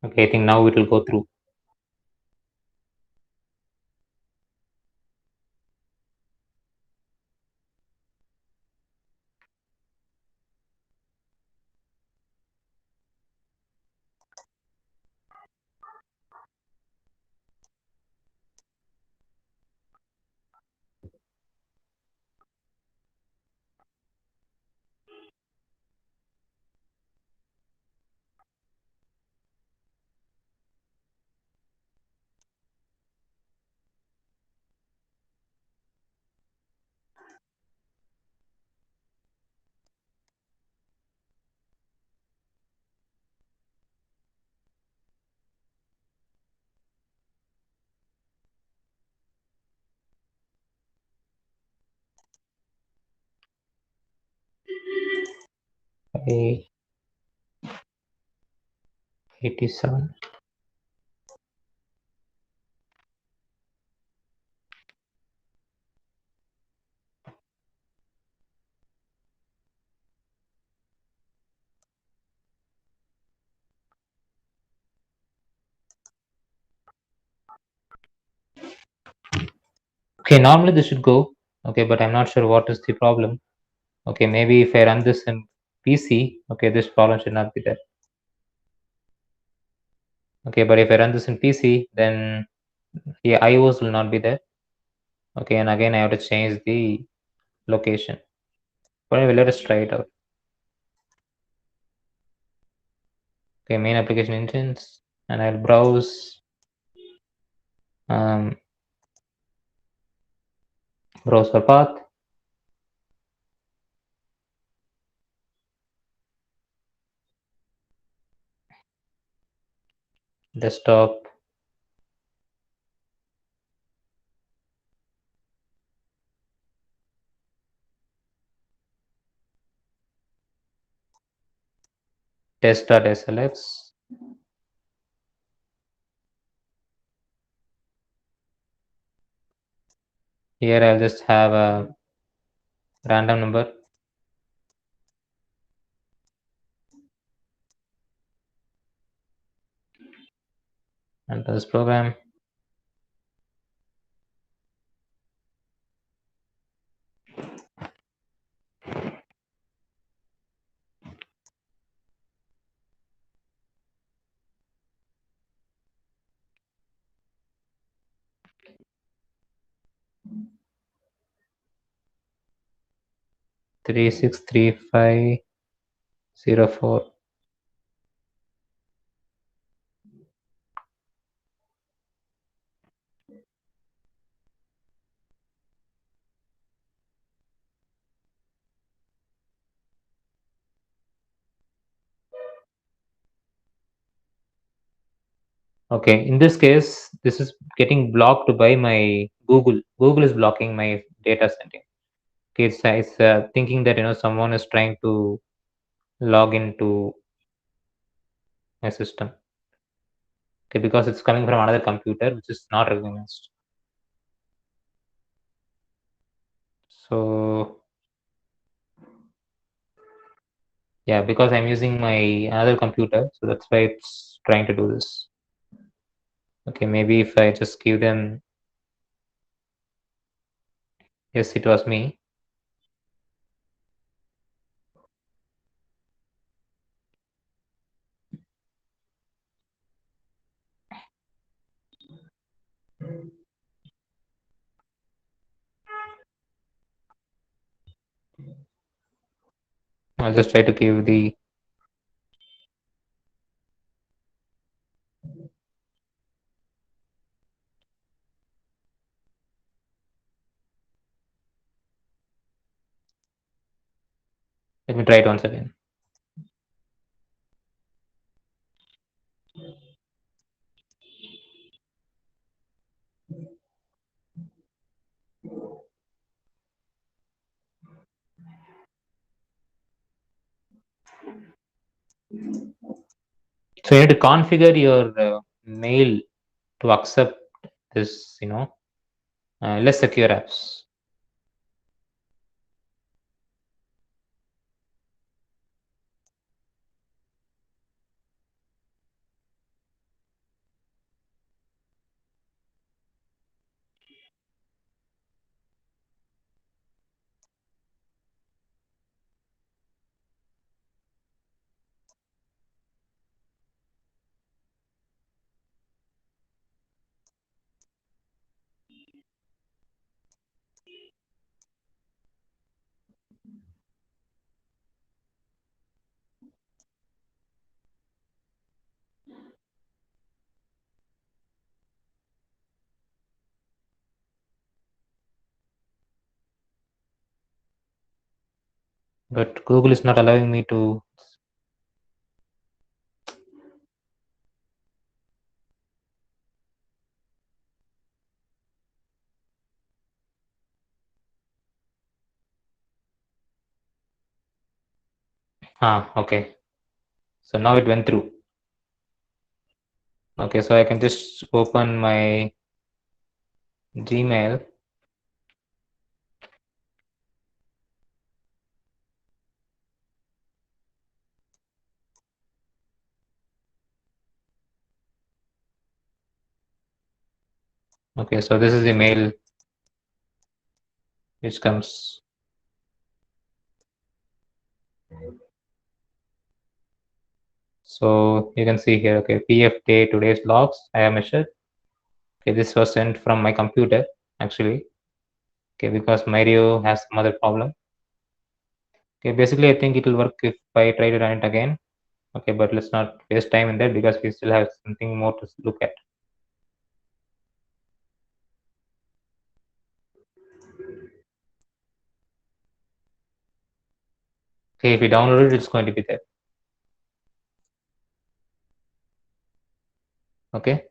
Okay, I think now it will go through. 87. Okay, normally this should go. Okay, but I'm not sure what is the problem. Okay, maybe if I run this in PC, okay, this problem should not be there. Okay, but if I run this in PC, then the IOs will not be there. Okay, and again I have to change the location. But anyway, let us try it out. Okay, main application engines, and I'll browse browser path. Desktop. Test.slx. Here I'll just have a random number. Enter this program. Three six three five 04. Okay, in this case, this is getting blocked by my Google. Google is blocking my data sending. Okay, it's thinking that someone is trying to log into my system. Okay, because it's coming from another computer, which is not recognized. So yeah, because I'm using my another computer, so that's why it's trying to do this. Okay, maybe if I just give them, yes, it was me. I'll just try to give the, let me try it once again. So you need to configure your mail to accept this, less secure apps. But Google is not allowing me to. Okay. So now it went through. Okay, so I can just open my Gmail. Okay, so this is the mail which comes. So you can see here, okay, PF day today's logs I have measured. Okay, this was sent from my computer actually. Okay, because Mario has some other problem. Okay, basically I think it will work if I try to run it again. Okay, but let's not waste time in that because we still have something more to look at. Okay, if we download it, it's going to be there. Okay.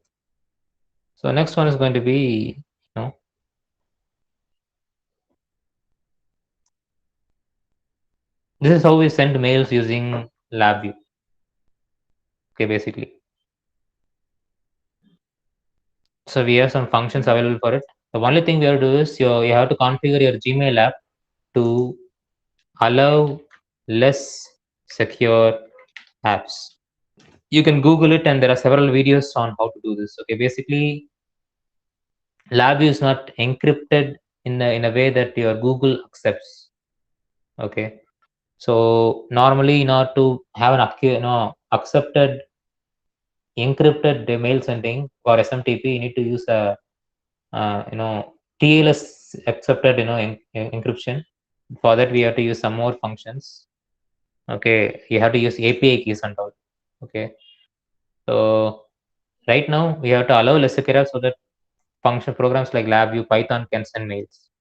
So next one is going to be, this is how we send mails using LabVIEW. Okay, basically. So we have some functions available for it. The only thing we have to do is you have to configure your Gmail app to allow less secure apps. You can Google it, and there are several videos on how to do this. Okay, basically, LabVIEW is not encrypted in a way that your Google accepts. Okay, so normally, in order to have an accepted encrypted mail sending for SMTP, you need to use a TLS accepted encryption. For that, we have to use some more functions. Okay, you have to use API keys and all. Okay, so right now we have to allow less secure so that function programs like LabVIEW, Python can send mails.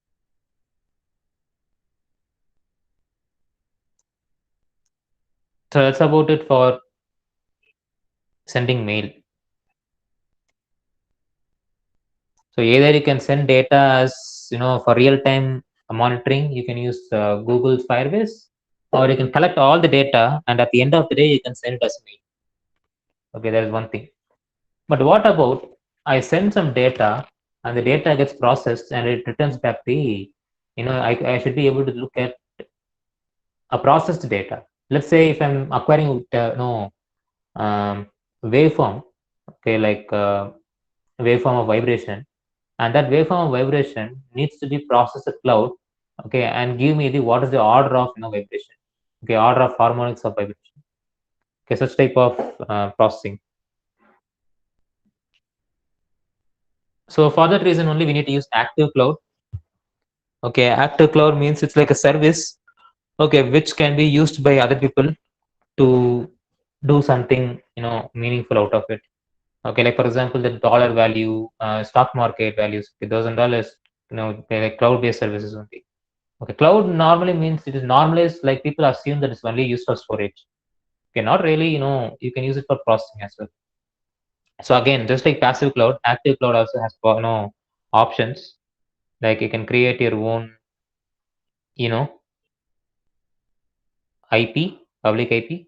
So that's about it for sending mail. So either you can send data as for real-time monitoring, you can use Google's Firebase, or you can collect all the data and at the end of the day you can send it as mail. Okay, that is one thing. But what about I send some data and the data gets processed and it returns back the, I should be able to look at a processed data. Let's say if I'm acquiring waveform, okay, like waveform of vibration, and that waveform of vibration needs to be processed at cloud, okay, and give me the what is the order of vibration, okay, order of harmonics of vibration, okay, such type of processing. So for that reason only we need to use active cloud. Okay, active cloud means it's like a service, okay, which can be used by other people to do something meaningful out of it. Okay, like for example, the dollar value, stock market values, okay, $1,000, they're like cloud-based services only. Okay, cloud normally means it is normalized, like people assume that it's only used for storage. Okay, not really, you can use it for processing as well. So again, just like passive cloud, active cloud also has options. Like you can create your own, you know, IP, public IP.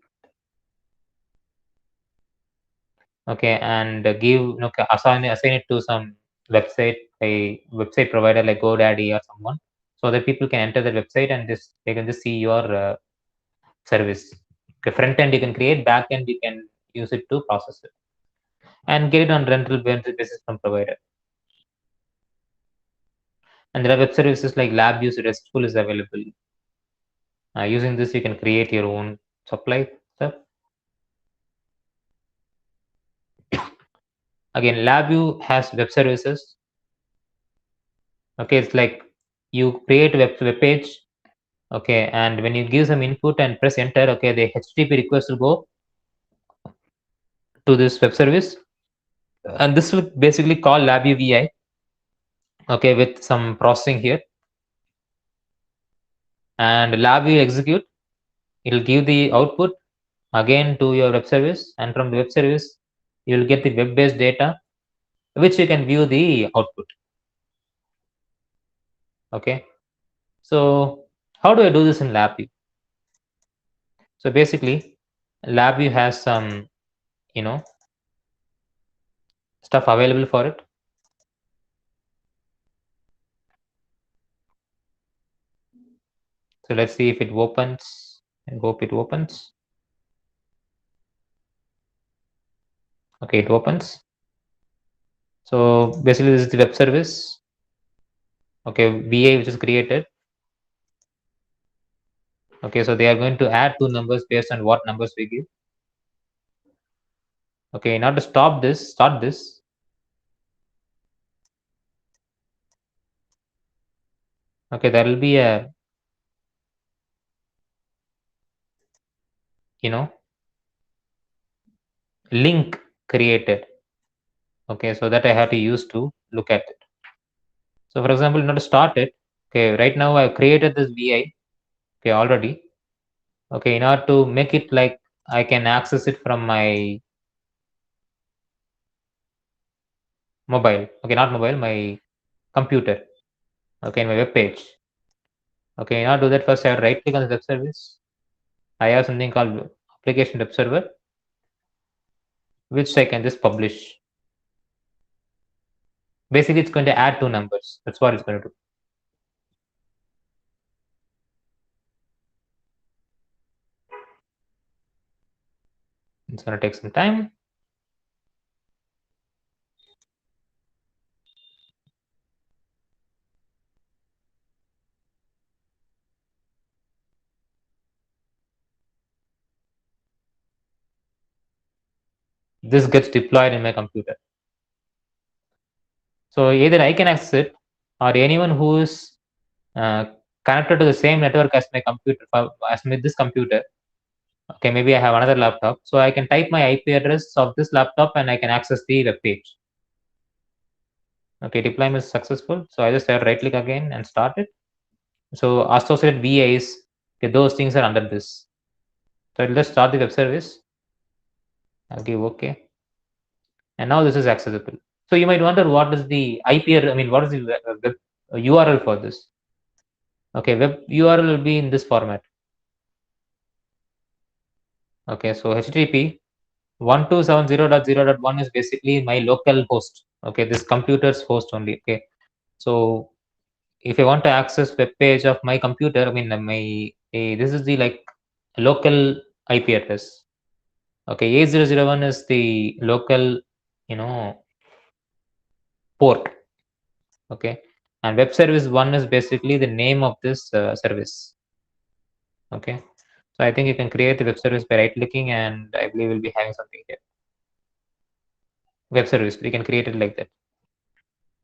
Okay, and give assign it to some a website provider like GoDaddy or someone, so that people can enter the website and they can just see your service. Okay, front end you can create, back end you can use it to process it and get it on rental basis from provider. And there are web services like LabVIEW RESTful is available. Using this, you can create your own supply stuff. Again, LabVIEW has web services. Okay, it's like you create a web page. Okay, and when you give some input and press enter, okay, the HTTP request will go to this web service, and this will basically call LabVIEW VI. Okay, with some processing here, and LabVIEW execute. It will give the output again to your web service, and from the web service, you will get the web-based data, which you can view the output. Okay, so how do I do this in LabVIEW? So basically, LabVIEW has some, stuff available for it. So let's see if it opens. I hope it opens. Okay, it opens. So basically, this is the web service. Okay, VA which is created. Okay, so they are going to add two numbers based on what numbers we give. Okay, now to start this. Okay, there will be a, link created. Okay, so that I have to use to look at it. So for example, in order to start it, okay, right now I've created this VI, okay, already. Okay, in order to make it like I can access it from my mobile. Okay, not mobile, my computer. Okay, in my web page. Okay, in order to do that, first I have to right click on the web service. I have something called application web server, which I can just publish. Basically, it's going to add two numbers. That's what it's going to do. It's going to take some time. This gets deployed in my computer. So either I can access it, or anyone who is connected to the same network as my computer, this computer. Okay, maybe I have another laptop, so I can type my IP address of this laptop and I can access the web page. Okay, deployment is successful. So I just have right click again and start it. So associated VIs, okay, those things are under this. So I'll just start the web service. I'll give OK. And now this is accessible. So you might wonder what is the IP, what is the web URL for this? Okay, web URL will be in this format. Okay, so HTTP 1270.0.1 is basically my local host. Okay, this computer's host only. Okay, so if I want to access web page of my computer, this is the local IP address. Okay, A001 is the local, port. Okay, and web service 1 is basically the name of this service. Okay, so I think you can create the web service by right clicking, and I believe we'll be having something here. Web service, we can create it like that.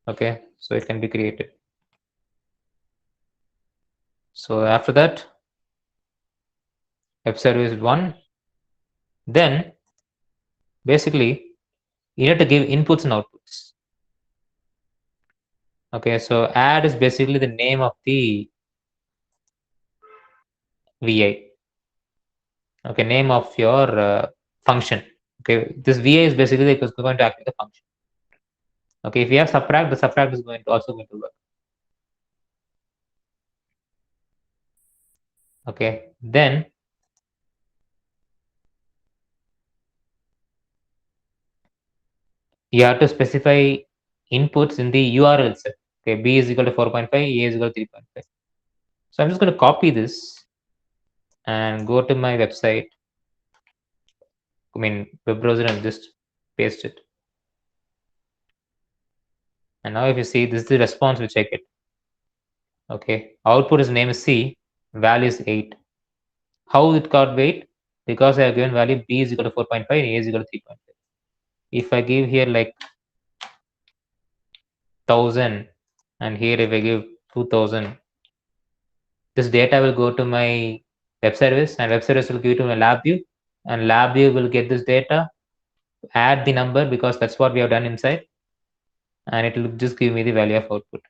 Okay, so it can be created. So after that, web service 1, then basically you need to give inputs and outputs. Okay, so add is basically the name of the VI. Okay, name of your function. Okay, this VI is basically going to act like a function. Okay, if you have subtract, the subtract is also going to work. Okay, then you have to specify inputs in the URL itself. Okay, B is equal to 4.5, A is equal to 3.5. So I'm just going to copy this and go to my website. Web browser, and just paste it. And now if you see, this is the response which I get. Okay, output is name is C, value is 8. How it got weight? Because I have given value B is equal to 4.5 and A is equal to 3.5. If I give here like 1000 and here if I give 2000, this data will go to my web service and web service will give it to my LabVIEW, and LabVIEW will get this data, add the number because that's what we have done inside, and it will just give me the value of output.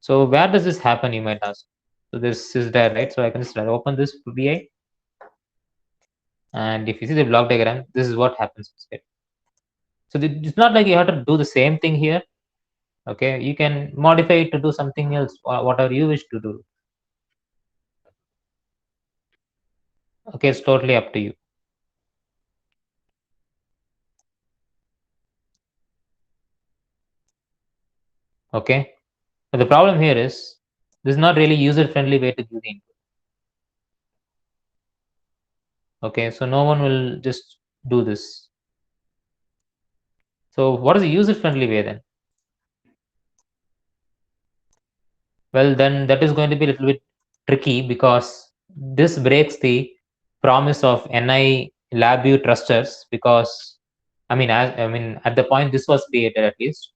So where does this happen, you might ask? So this is there, right? So I can just open this VI, and if you see the block diagram, this is what happens instead. So it's not like you have to do the same thing here. Okay, you can modify it to do something else, whatever you wish to do. Okay, it's totally up to you. Okay, but the problem here is this is not really user-friendly way to do the input. Okay, so no one will just do this. So what is the user-friendly way then? Well, then that is going to be a little bit tricky because this breaks the promise of NI LabVIEW trusters because I mean at the point this was created at least.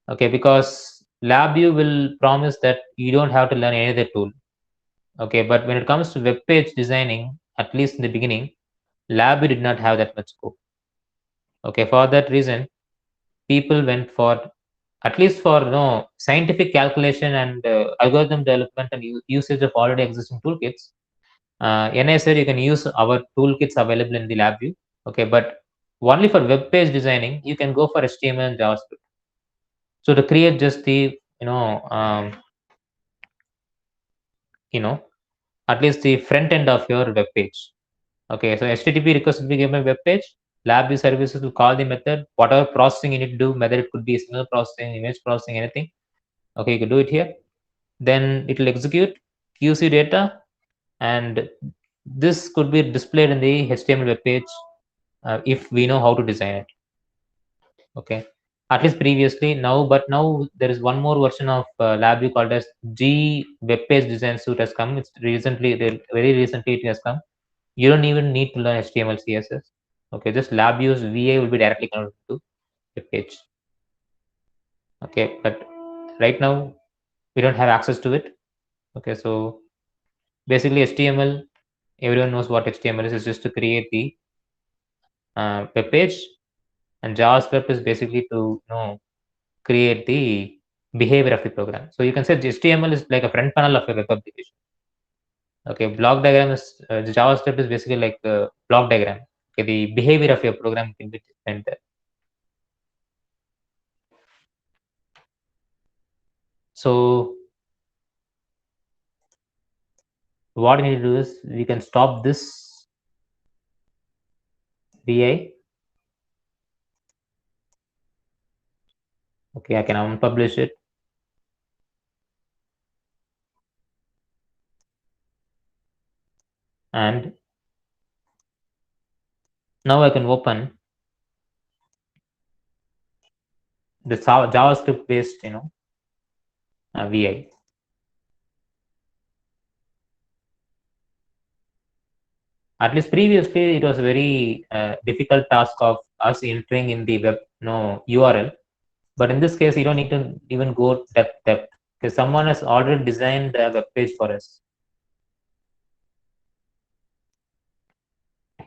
Okay, because LabVIEW will promise that you don't have to learn any other tool. Okay, but when it comes to web page designing, at least in the beginning, LabVIEW did not have that much scope. Okay, for that reason, people went for at least for scientific calculation and algorithm development and usage of already existing toolkits. NI said you can use our toolkits available in the LabVIEW. Okay, but only for web page designing, you can go for HTML and JavaScript. So to create just the at least the front end of your web page. Okay, so HTTP request will be given web page. LabVIEW services will call the method. Whatever processing you need to do, whether it could be signal processing, image processing, anything. Okay, you can do it here. Then it will execute QC data, and this could be displayed in the HTML web page if we know how to design it. Okay, at least previously. But now there is one more version of LabVIEW called as G Web Page Design Suite has come. It's very recently it has come. You don't even need to learn HTML, CSS. Okay, just LabVIEW's VA will be directly connected to the page. Okay, but right now we don't have access to it. Okay, so basically HTML, everyone knows what HTML is. It's just to create the web page, and JavaScript is basically to create the behavior of the program. So you can say HTML is like a front panel of a web application. Okay, block diagram is the JavaScript is basically like a block diagram. Okay, the behavior of your program can be different there. So what we need to do is we can stop this VI. Okay, I can unpublish it. And now I can open the JavaScript based, VI. At least previously, it was a very difficult task of us entering in the web URL. But in this case, you don't need to even go depth because someone has already designed a web page for us.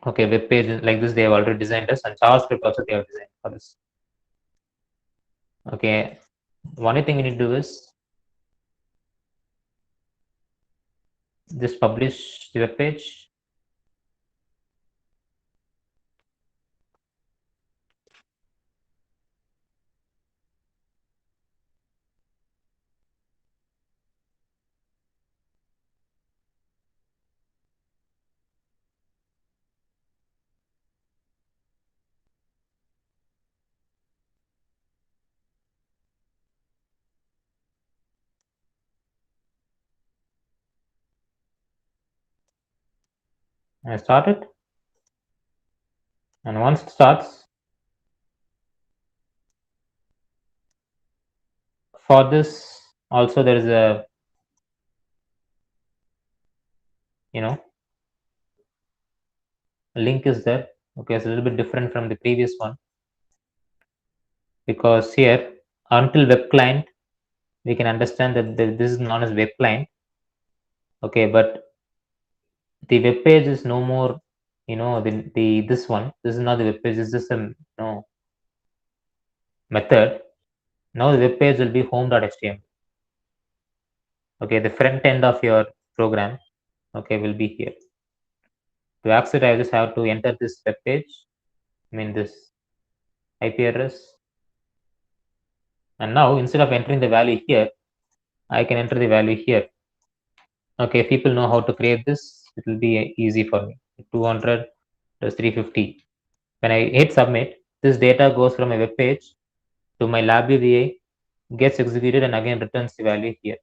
Okay, web page like this, they have already designed us, and JavaScript also they have designed for us. Okay, one thing we need to do is just publish the web page. I start it, and once it starts, for this also there is a link is there. Okay, it's a little bit different from the previous one because here until web client we can understand that this is known as web client. Okay, but the web page is no more the this one. This is not the web page. This is a method. Now the web page will be home.html. Okay, the front end of your program will be here. To access it, I just have to enter this web page, this IP address, and now instead of entering the value here, I can enter the value here. Okay, if people know how to create this, it will be easy for me. 200 plus 350. When I hit submit, this data goes from a web page to my LabVIEW VI, gets executed, and again returns the value here.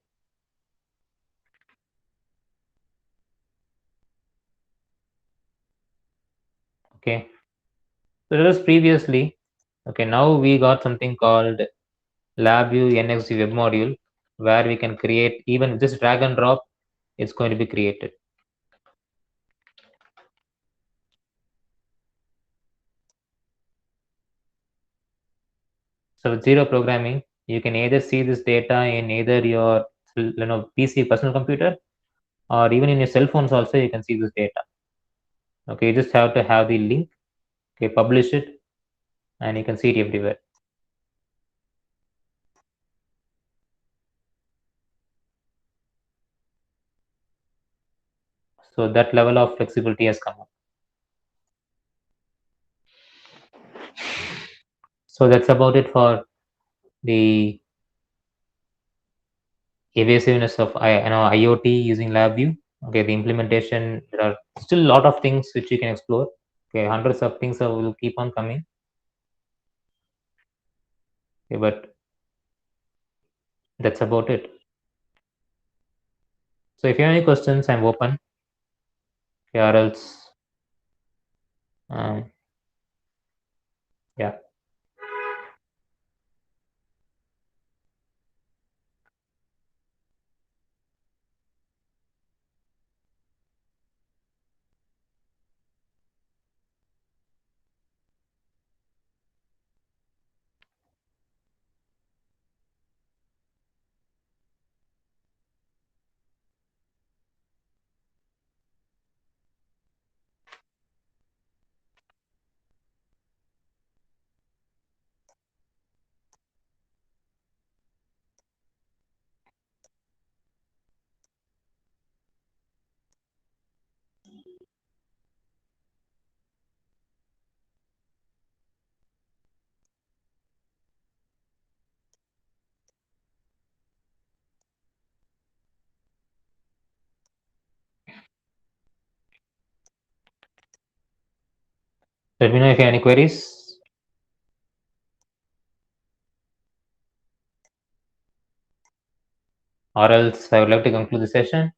Okay. So that was previously. Okay, now we got something called LabVIEW NXG web module, where we can create even just drag and drop, it's going to be created. So with zero programming, you can either see this data in either your PC personal computer, or even in your cell phones also you can see this data. Okay, you just have to have the link, okay, publish it, and you can see it everywhere. So that level of flexibility has come up. So that's about it for the evasiveness of IoT using LabVIEW. Okay, the implementation, there are still a lot of things which you can explore. Okay, hundreds of things will keep on coming. Okay, but that's about it. So if you have any questions, I'm open. Okay, or else, yeah. Let me know if you have any queries. Or else I would like to conclude the session.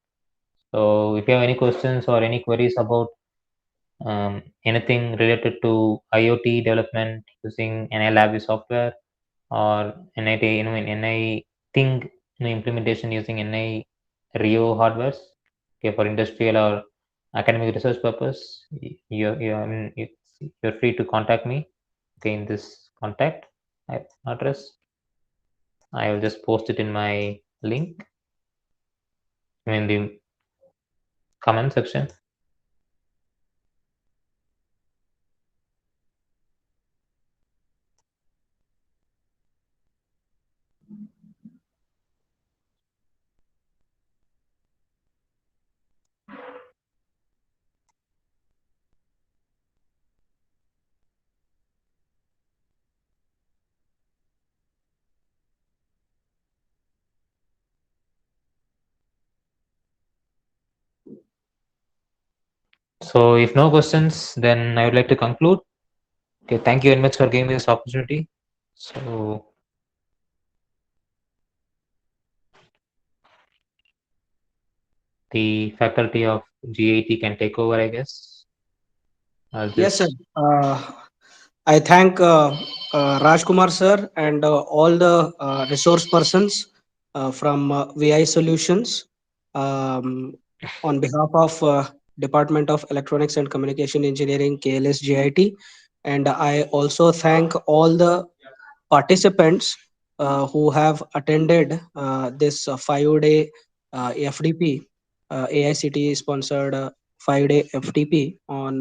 So if you have any questions or any queries about anything related to IoT development using NI software, or NIT, NI Think implementation using NI Rio hardwares, okay, for industrial or academic research purpose, you're free to contact me, okay, in this contact address. I will just post it in my link in the comment section. So if no questions, then I would like to conclude. Okay, thank you very much for giving me this opportunity. So the faculty of GIT can take over, I guess. I'll Yes, sir. just I thank Rajkumar sir and all the resource persons from VI Solutions um, on behalf of Department of Electronics and Communication Engineering KLS GIT, and I also thank all the participants who have attended this 5-day FDP, AICTE sponsored 5-day FDP on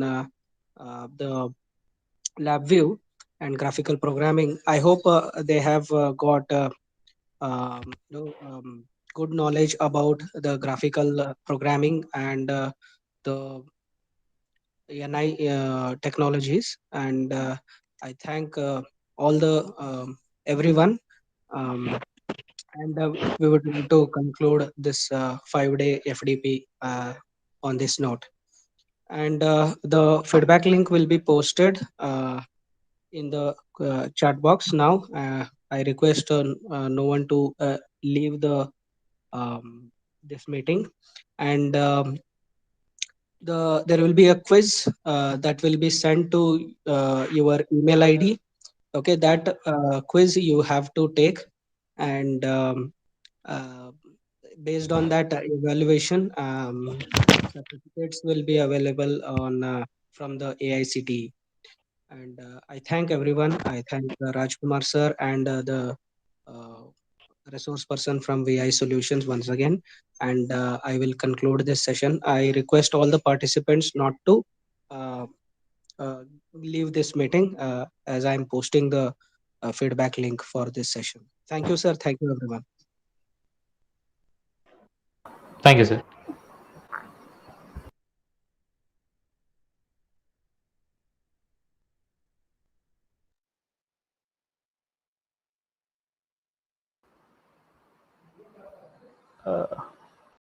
the LabVIEW and graphical programming. I hope they have got you know, good knowledge about the graphical programming and the NI technologies. And I thank all the everyone. Um, and we would like to conclude this 5-day FDP on this note. and the feedback link will be posted in the chat box now. I request no one to leave the this meeting, and there will be a quiz that will be sent to your email ID. Okay, that quiz you have to take, and uh, based on that evaluation, certificates will be available on from the AICTE. And I thank everyone. I thank Rajkumar sir and the uh, resource person from VI Solutions once again. And I will conclude this session. I request all the participants not to uh, uh, leave this meeting as I am posting the feedback link for this session. Thank you, sir. Thank you, everyone. Thank you, sir.